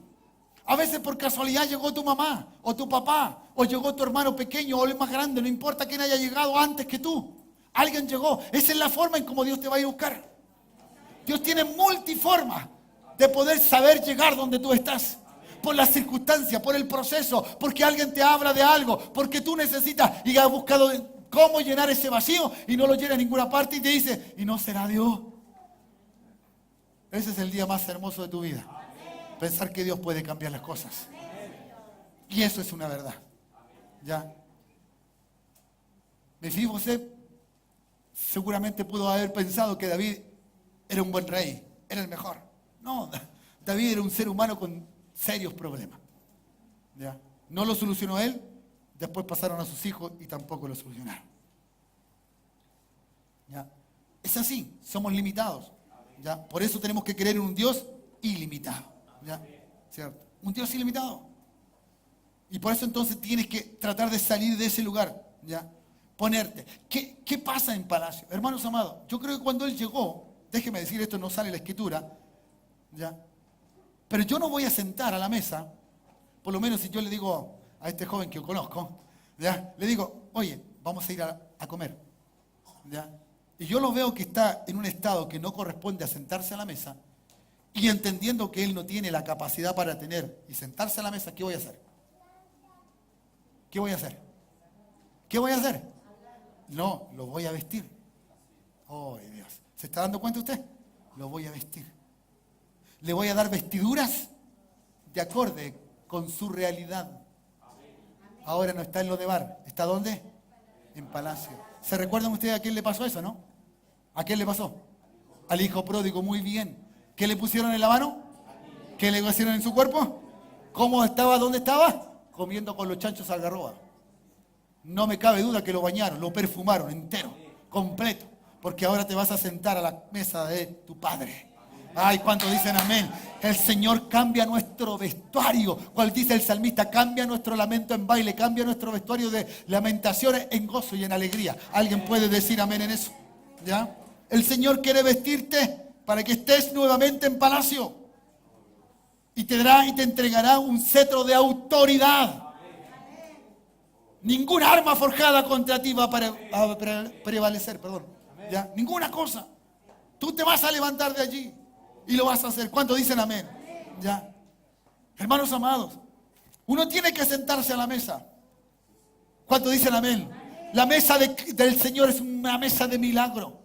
A veces por casualidad llegó tu mamá o tu papá o llegó tu hermano pequeño o el más grande. No importa quién haya llegado antes que tú. Alguien llegó. Esa es la forma en cómo Dios te va a ir a buscar. Dios tiene multiformas de poder saber llegar donde tú estás. Por las circunstancias, por el proceso, porque alguien te habla de algo, porque tú necesitas y has buscado cómo llenar ese vacío y no lo llena en ninguna parte y te dice, ¿y no será Dios? Ese es el día más hermoso de tu vida. Pensar que Dios puede cambiar las cosas. Y eso es una verdad. ¿Ya? Mefibosé seguramente pudo haber pensado que David era un buen rey, era el mejor. No, David era un ser humano con serios problemas. ¿Ya? No lo solucionó él, después pasaron a sus hijos y tampoco lo solucionaron. ¿Ya? Es así, somos limitados. ¿Ya? Por eso tenemos que creer en un Dios ilimitado. ¿Ya? ¿Cierto? Un Dios ilimitado. Y por eso entonces tienes que tratar de salir de ese lugar. ¿Ya? Ponerte. ¿Qué pasa en palacio? Hermanos amados, yo creo que cuando él llegó, déjeme decir esto, no sale en la escritura, ¿ya? Pero yo no voy a sentar a la mesa, por lo menos si yo le digo a este joven que yo conozco, ¿ya? Le digo, oye, vamos a ir a comer. ¿Ya? Y yo lo veo que está en un estado que no corresponde a sentarse a la mesa, y entendiendo que él no tiene la capacidad para tener y sentarse a la mesa, ¿qué voy a hacer? ¿Qué voy a hacer? ¿Qué voy a hacer? No, lo voy a vestir. Oh, Dios. ¿Se está dando cuenta usted? Lo voy a vestir. Le voy a dar vestiduras de acorde con su realidad. Ahora no está en Lodebar. ¿Está dónde? En palacio. ¿Se recuerdan ustedes a quién le pasó eso, no? ¿A quién le pasó? Al hijo pródigo, muy bien. ¿Qué le pusieron en la mano? ¿Qué le hicieron en su cuerpo? ¿Cómo estaba? ¿Dónde estaba? Comiendo con los chanchos algarroba. No me cabe duda que lo bañaron, lo perfumaron entero, completo. Porque ahora te vas a sentar a la mesa de tu Padre. Ay, ¿cuántos dicen amén? El Señor cambia nuestro vestuario. Cual dice el salmista, cambia nuestro lamento en baile, cambia nuestro vestuario de lamentaciones en gozo y en alegría. ¿Alguien puede decir amén en eso? ¿Ya? El Señor quiere vestirte para que estés nuevamente en palacio. Y te dará y te entregará un cetro de autoridad. Ninguna arma forjada contra ti va a prevalecer, perdón. ¿Ya? Ninguna cosa. Tú te vas a levantar de allí y lo vas a hacer. ¿Cuántos dicen amén? ¿Ya? Hermanos amados, uno tiene que sentarse a la mesa. ¿Cuántos dicen amén? La mesa del Señor es una mesa de milagro.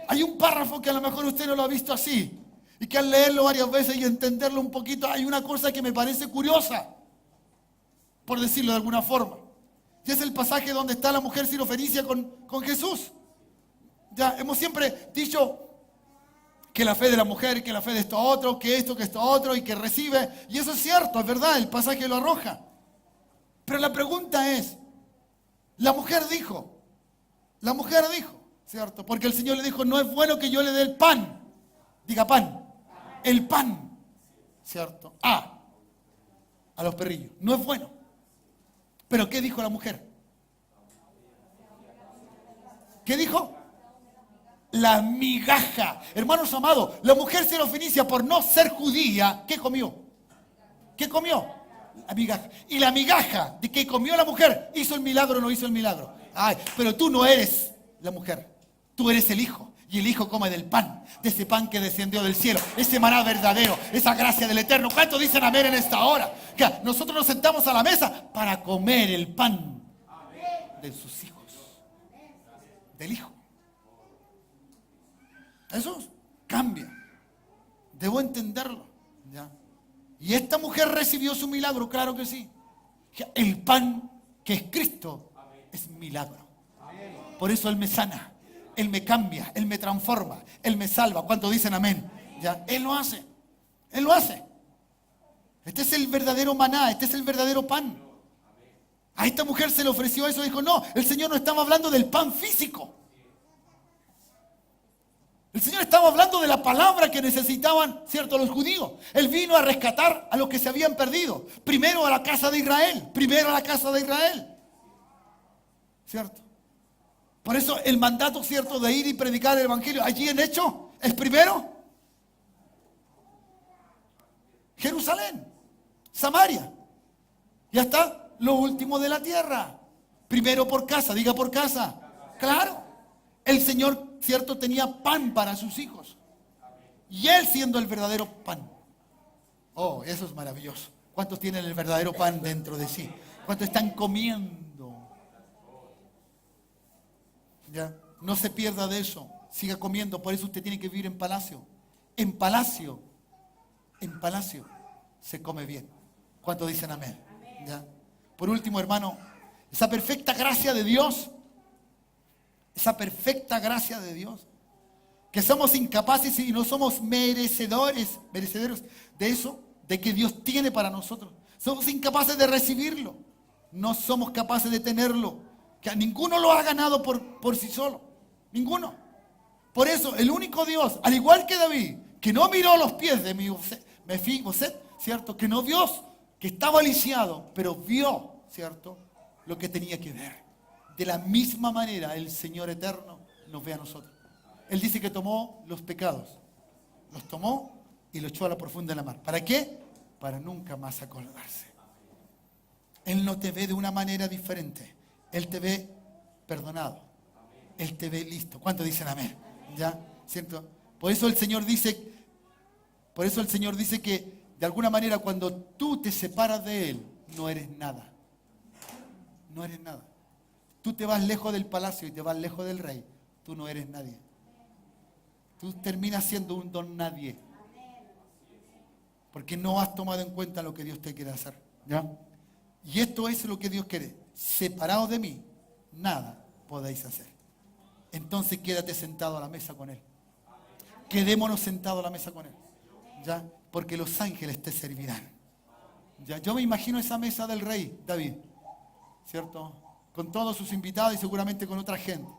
Hay un párrafo que a lo mejor usted no lo ha visto así y que al leerlo varias veces y entenderlo un poquito, hay una cosa que me parece curiosa, por decirlo de alguna forma. Y es el pasaje donde está la mujer sirofenicia con Jesús. Ya hemos siempre dicho que la fe de la mujer, que la fe de esto otro, que esto otro, y que recibe. Y eso es cierto, es verdad, el pasaje lo arroja. Pero la pregunta es, la mujer dijo, ¿cierto? Porque el Señor le dijo, no es bueno que yo le dé el pan. Diga pan. El pan, ¿cierto? A los perrillos. No es bueno. Pero ¿qué dijo la mujer? ¿Qué dijo? La migaja. Hermanos amados, la mujer sirofenicia por no ser judía, ¿qué comió? ¿Qué comió? La migaja. Y la migaja de que comió la mujer, ¿hizo el milagro o no hizo el milagro? Ay, pero tú no eres la mujer, tú eres el hijo. Y el hijo come del pan, de ese pan que descendió del cielo, ese maná verdadero, esa gracia del Eterno. ¿Cuántos dicen amén en esta hora? Que nosotros nos sentamos a la mesa para comer el pan de sus hijos, del hijo. Eso cambia. Debo entenderlo. ¿Ya? Y esta mujer recibió su milagro, claro que sí. El pan que es Cristo es milagro. Por eso Él me sana, Él me cambia, Él me transforma, Él me salva. ¿Cuántos dicen amén? ¿Ya? Él lo hace. Él lo hace. Este es el verdadero maná, este es el verdadero pan. A esta mujer se le ofreció eso y dijo, no, el Señor no estaba hablando del pan físico. El Señor estaba hablando de la palabra que necesitaban, ¿cierto?, los judíos. Él vino a rescatar a los que se habían perdido. Primero a la casa de Israel. Primero a la casa de Israel. ¿Cierto? Por eso el mandato, ¿cierto?, de ir y predicar el evangelio allí en Hecho es primero Jerusalén, Samaria. Y hasta lo último de la tierra. Primero por casa, diga por casa. Claro. El Señor, ¿cierto?, tenía pan para sus hijos. Y Él siendo el verdadero pan. Oh, eso es maravilloso. ¿Cuántos tienen el verdadero pan dentro de sí? ¿Cuántos están comiendo? ¿Ya? No se pierda de eso. Siga comiendo. Por eso usted tiene que vivir en palacio. En palacio se come bien. ¿Cuántos dicen amén? ¿Ya? Por último, hermano, esa perfecta gracia de Dios, que somos incapaces y no somos merecedores de eso, de que Dios tiene para nosotros. Somos incapaces de recibirlo. No somos capaces de tenerlo. Que ninguno lo ha ganado por sí solo. Ninguno. Por eso, el único Dios, al igual que David, que no miró los pies de Mefiboset, ¿cierto? Que no vio, que estaba lisiado, pero vio, ¿cierto?, lo que tenía que ver. De la misma manera, el Señor eterno nos ve a nosotros. Él dice que tomó los pecados. Los tomó y los echó a la profunda de la mar. ¿Para qué? Para nunca más acordarse. Él no te ve de una manera diferente. Él te ve perdonado. Él te ve listo. ¿Cuántos dicen amén? ¿Ya? ¿Cierto? Por eso el Señor dice que de alguna manera cuando tú te separas de Él, no eres nada. No eres nada. Tú te vas lejos del palacio y te vas lejos del rey. Tú no eres nadie. Tú terminas siendo un don nadie. Porque no has tomado en cuenta lo que Dios te quiere hacer. ¿Ya? Y esto es lo que Dios quiere. Separados de mí, nada podéis hacer. Entonces quédate sentado a la mesa con Él. Quedémonos sentados a la mesa con Él. ¿Ya? Porque los ángeles te servirán. ¿Ya? Yo me imagino esa mesa del rey David, ¿cierto? Con todos sus invitados y seguramente con otra gente.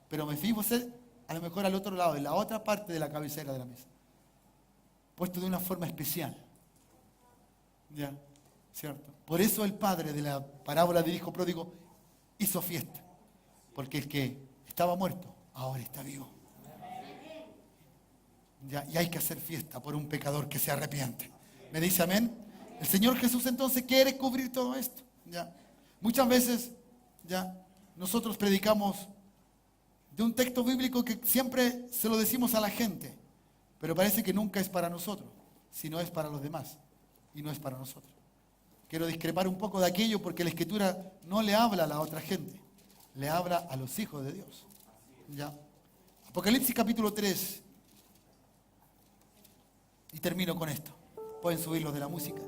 Pero Mefiboset a lo mejor al otro lado, en la otra parte de la cabecera de la mesa. Puesto de una forma especial. ¿Ya? ¿Cierto? Por eso el padre de la parábola del hijo pródigo hizo fiesta. Porque el que estaba muerto, ahora está vivo. ¿Ya? Y hay que hacer fiesta por un pecador que se arrepiente. ¿Me dice amén? El Señor Jesús entonces quiere cubrir todo esto. ¿Ya? Muchas veces ya nosotros predicamos de un texto bíblico que siempre se lo decimos a la gente, pero parece que nunca es para nosotros, sino es para los demás y no es para nosotros. Quiero discrepar un poco de aquello porque la Escritura no le habla a la otra gente, le habla a los hijos de Dios. ¿Ya? Apocalipsis capítulo 3. Y termino con esto. Pueden subirlo de la música.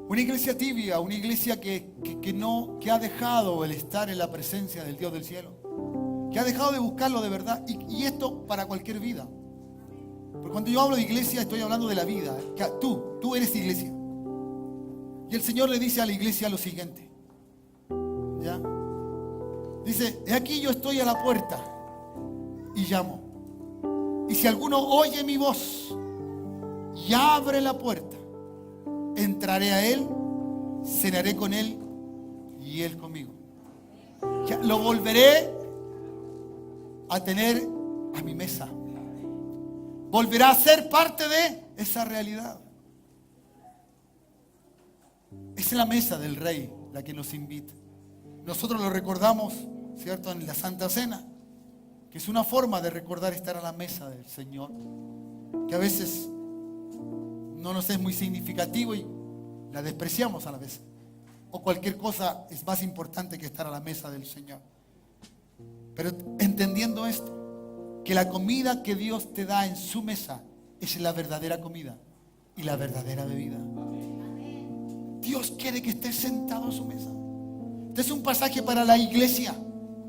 Una iglesia tibia, una iglesia que ha dejado el estar en la presencia del Dios del cielo, que ha dejado de buscarlo de verdad, y esto para cualquier vida. Porque cuando yo hablo de iglesia estoy hablando de la vida. Tú eres iglesia. Y el Señor le dice a la iglesia lo siguiente. ¿Ya? Dice, he aquí yo estoy a la puerta y llamo. Y si alguno oye mi voz y abre la puerta, entraré a Él, cenaré con Él y Él conmigo. Ya, lo volveré a tener a mi mesa. Volverá a ser parte de esa realidad. Es la mesa del Rey la que nos invita. Nosotros lo recordamos, ¿cierto?, en la Santa Cena, que es una forma de recordar estar a la mesa del Señor, que a veces no nos es muy significativo y la despreciamos a la vez. O cualquier cosa es más importante que estar a la mesa del Señor. Pero entendiendo esto, que la comida que Dios te da en su mesa es la verdadera comida y la verdadera bebida. Dios quiere que estés sentado a su mesa. Este es un pasaje para la iglesia,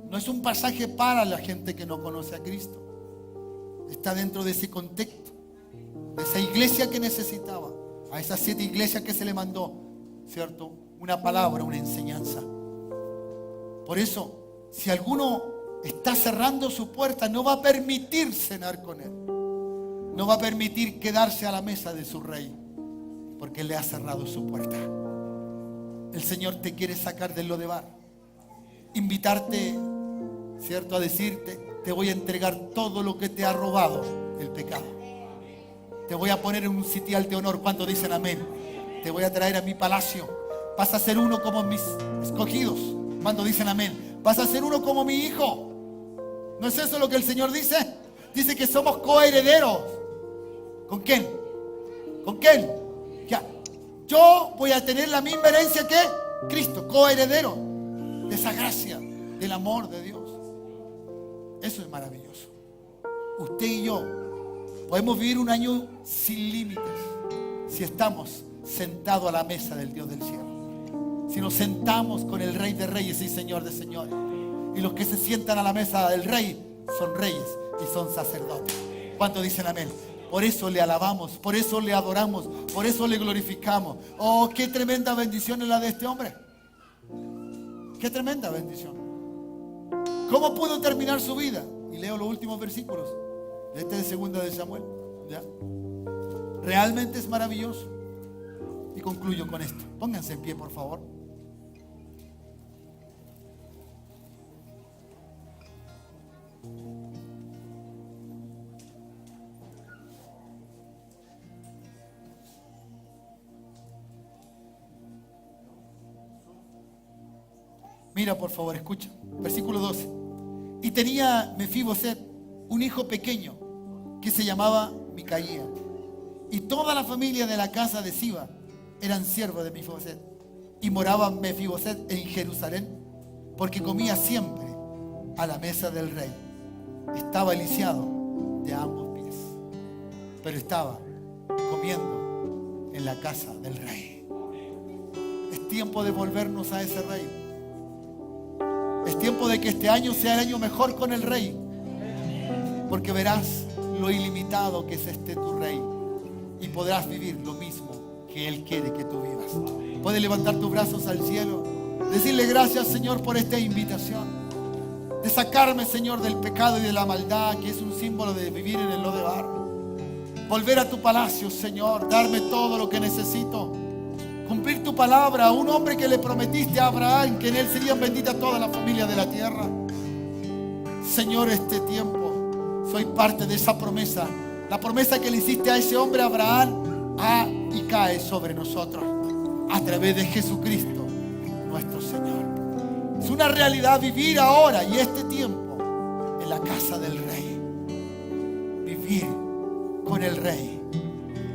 no es un pasaje para la gente que no conoce a Cristo. Está dentro de ese contexto, de esa iglesia que necesitaba, a esas 7 iglesias que se le mandó, ¿cierto? Una palabra, una enseñanza. Por eso, si alguno está cerrando su puerta, no va a permitir cenar con él. No va a permitir quedarse a la mesa de su rey, porque él le ha cerrado su puerta. El Señor te quiere sacar del Lodebar, invitarte, ¿cierto?, a decirte: te voy a entregar todo lo que te ha robado el pecado. Te voy a poner en un sitial de honor. ¿Cuántos dicen amén? Te voy a traer a mi palacio. Vas a ser uno como mis escogidos. ¿Cuántos dicen amén? Vas a ser uno como mi hijo. ¿No es eso lo que el Señor dice? Dice que somos coherederos. ¿Con quién? ¿Con quién? Ya. Yo voy a tener la misma herencia que Cristo, coheredero de esa gracia, del amor de Dios. Eso es maravilloso. Usted y yo podemos vivir un año sin límites si estamos sentados a la mesa del Dios del cielo. Si nos sentamos con el Rey de Reyes y Señor de Señores. Y los que se sientan a la mesa del Rey son reyes y son sacerdotes. ¿Cuántos dicen amén? Por eso le alabamos, por eso le adoramos, por eso le glorificamos. Oh, qué tremenda bendición es la de este hombre. Qué tremenda bendición. ¿Cómo pudo terminar su vida? Y leo los últimos versículos de segunda de Samuel. ¿Ya? Realmente es maravilloso. Y concluyo con esto. Pónganse en pie, por favor. Mira, por favor, escucha. Versículo 12. Y tenía Mefiboset un hijo pequeño que se llamaba Micaía. Y toda la familia de la casa de Siba eran siervos de Mefiboset. Y moraba Mefiboset en Jerusalén, porque comía siempre a la mesa del rey. Estaba lisiado de ambos pies, pero estaba comiendo en la casa del rey. Es tiempo de volvernos a ese rey. Es tiempo de que este año sea el año mejor con el Rey, porque verás lo ilimitado que es tu Rey y podrás vivir lo mismo que Él quiere que tú vivas. Puedes levantar tus brazos al cielo, decirle: gracias, Señor, por esta invitación de sacarme, Señor, del pecado y de la maldad, que es un símbolo de vivir en el Lodebar. Volver a tu palacio, Señor, darme todo lo que necesito. Cumplir tu palabra a un hombre que le prometiste a Abraham, que en él serían benditas todas las familias de la tierra. Señor, este tiempo soy parte de esa promesa. La promesa que le hiciste a ese hombre Abraham y cae sobre nosotros a través de Jesucristo nuestro Señor. Es una realidad vivir ahora y este tiempo en la casa del Rey. Vivir con el Rey,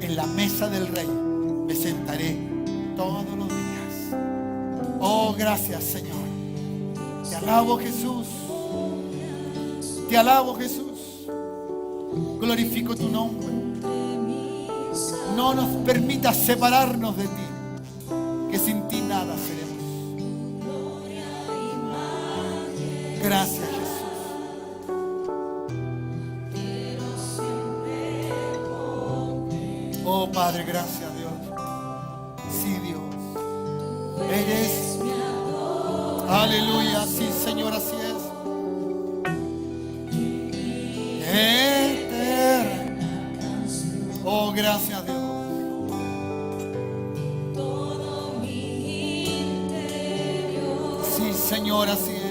en la mesa del Rey. Me sentaré todos los días. Oh, gracias, Señor. Te alabo, Jesús. Te alabo, Jesús. Glorifico tu nombre. No nos permitas separarnos de ti, que sin ti nada seremos. Gracias, Jesús. Oh, Padre, gracias, Dios. Sí, Dios. Eres. Aleluya. Sí, Señor, así es. Eterna. Oh, gracias, Dios. Sí, Señor, así es.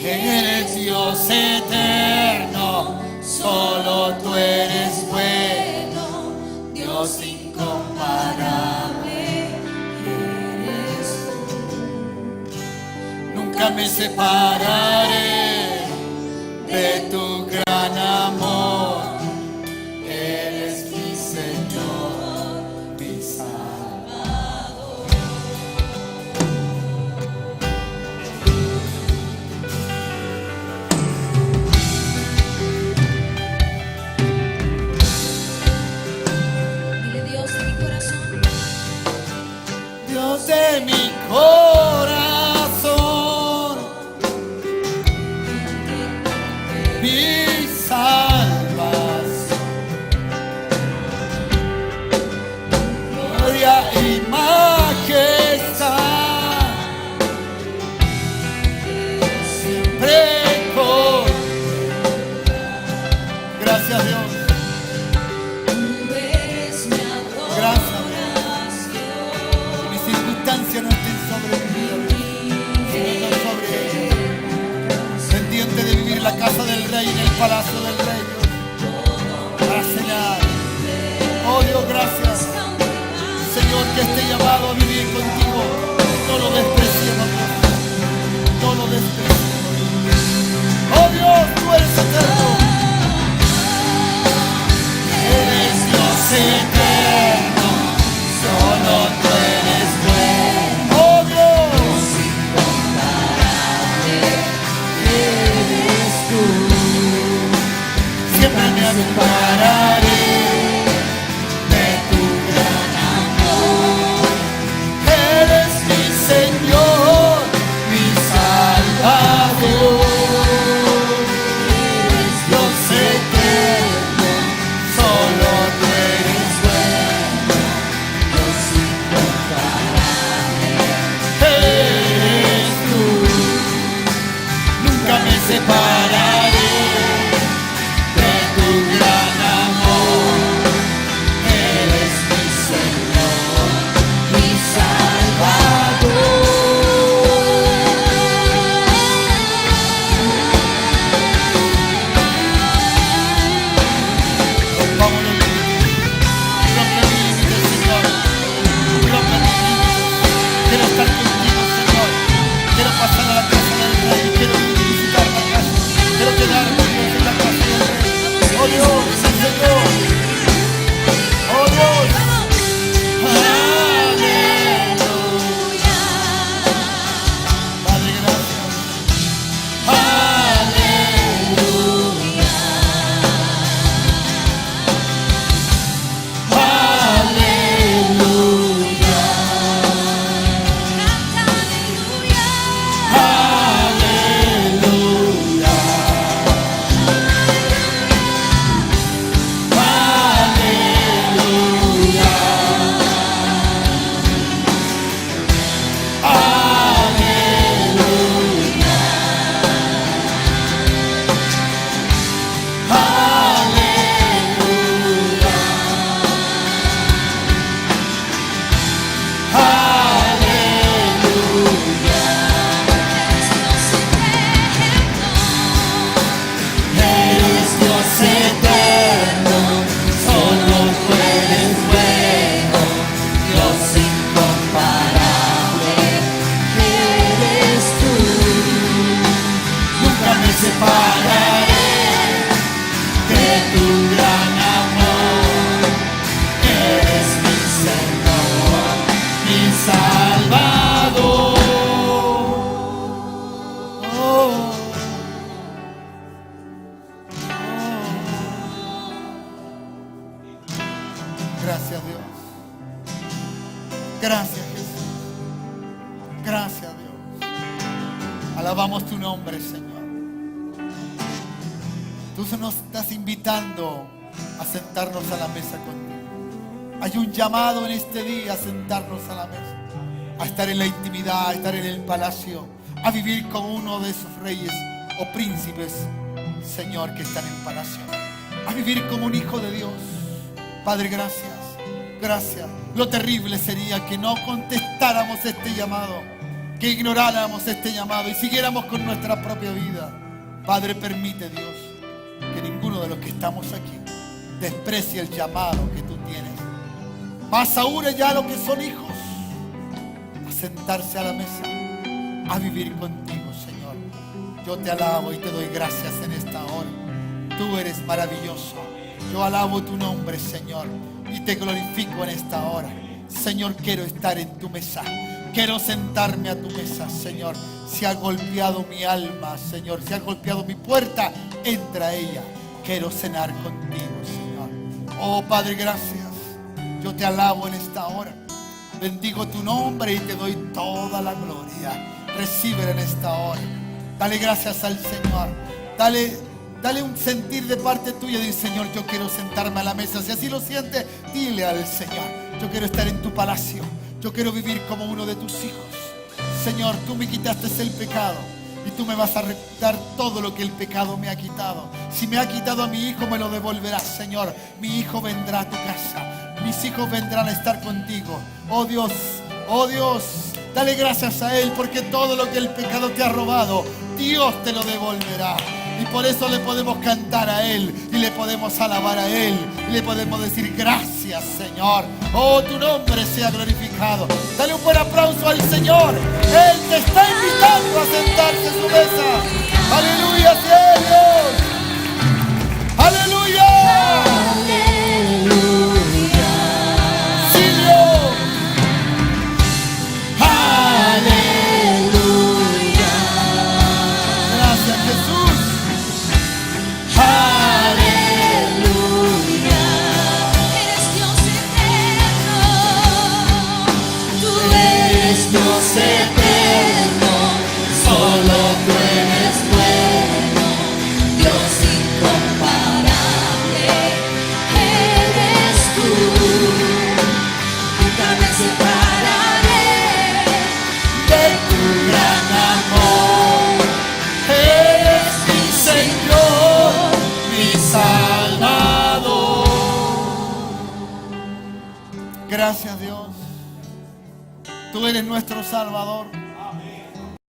Eres Dios eterno, solo tú eres bueno, Dios incomparable. Eres tú. Nunca me separaré de tu gran amor. Eres mi Señor, mi Salvador. Dile: Dios de mi corazón. Dios de mi corazón, mi salvación, gloria y majestad, siempre con. Gracias, Dios. Tú eres mi Gracias, adoración. Que mis circunstancias no estén sobre mi vida, sino sobre ella. Pendiente de vivir en la casa del rey, en el palacio del rey, Dios, para cenar. Oh Dios, gracias, Señor, que este llamado a vivir contigo no lo despreciemos, Dios. No lo despreciemos. Oh Dios, tú eres eterno. Eres Dios eterno, solo tú eres bueno. Oh Dios, eres tú. Siempre me ampararé de tu gran amor. Eres mi Señor, mi Salvador. Eres Dios eterno, solo tú eres bueno, Dios incomparable. Eres tú. Nunca me separaré de tu gran amor. Eres mi Señor, mi Salvador. Rompamos los límites. Rompe mis límites, Señor. Rompe mis límites. Quiero estar contigo, Señor. Quiero pasar a la casa del rey. Quiero visitar la casa. Quiero quedarme en la casa del rey. Oh Dios, Señor. Oh Dios. Aleluya. Padre, gracias. Aleluya. Aleluya. Aleluya. Eres Dios eterno, solo tú eres bueno, Dios incomparable. Eres tú. Nunca me separaré de tu gran amor. Eres mi Señor, mi Salvador. Oh. Gracias, Dios. Gracias, Jesús. Gracias, Dios. Alabamos tu nombre, Señor. Tú nos estás invitando a sentarnos a la mesa contigo. Hay un llamado en este día a sentarnos a la mesa, a estar en la intimidad, a estar en el palacio, a vivir como uno de esos reyes o príncipes, Señor, que están en palacio, a vivir como un hijo de Dios. Padre, gracias, gracias. Lo terrible sería que no contestáramos este llamado, que ignoráramos este llamado y siguiéramos con nuestra propia vida. Padre, permite, Dios, que ninguno de los que estamos aquí desprecie el llamado que tú tienes. Más aún ya los que son hijos, a sentarse a la mesa, a vivir contigo, Yo te alabo y te doy gracias en esta hora. Tú eres maravilloso. Yo alabo tu nombre, Señor, y te glorifico en esta hora. Señor, quiero estar en tu mesa. Quiero sentarme a tu mesa, Señor. Si ha golpeado mi alma, Señor, si ha golpeado mi puerta, entra a ella. Quiero cenar contigo, Señor. Oh, Padre, gracias. Yo te alabo en esta hora. Bendigo tu nombre y te doy toda la gloria. Recíbela en esta hora. Dale gracias al Señor. Dale un sentir de parte tuya. Dile, Señor, yo quiero sentarme a la mesa. Si así lo sientes, dile al Señor: yo quiero estar en tu palacio. Yo quiero vivir como uno de tus hijos. Señor, tú me quitaste el pecado y tú me vas a dar todo lo que el pecado me ha quitado. Si me ha quitado a mi hijo, me lo devolverás, Señor. Mi hijo vendrá a tu casa. Mis hijos vendrán a estar contigo. Oh Dios, dale gracias a Él, porque todo lo que el pecado te ha robado, Dios te lo devolverá. Y por eso le podemos cantar a Él, y le podemos alabar a Él, y le podemos decir gracias, Señor. Oh, tu nombre sea glorificado. Dale un buen aplauso al Señor. Él te está invitando a sentarse en su mesa. Aleluya, sea Dios. Aleluya. Sí, Dios. Gracias, Jesús. Eres Dios eterno. Tú eres Dios eterno. Solo tú eres bueno. Dios incomparable. Eres tú. Nunca me separaré De tu gran amor, eres mi Señor, mi Salvador. Gracias, Dios. Tú eres nuestro Salvador.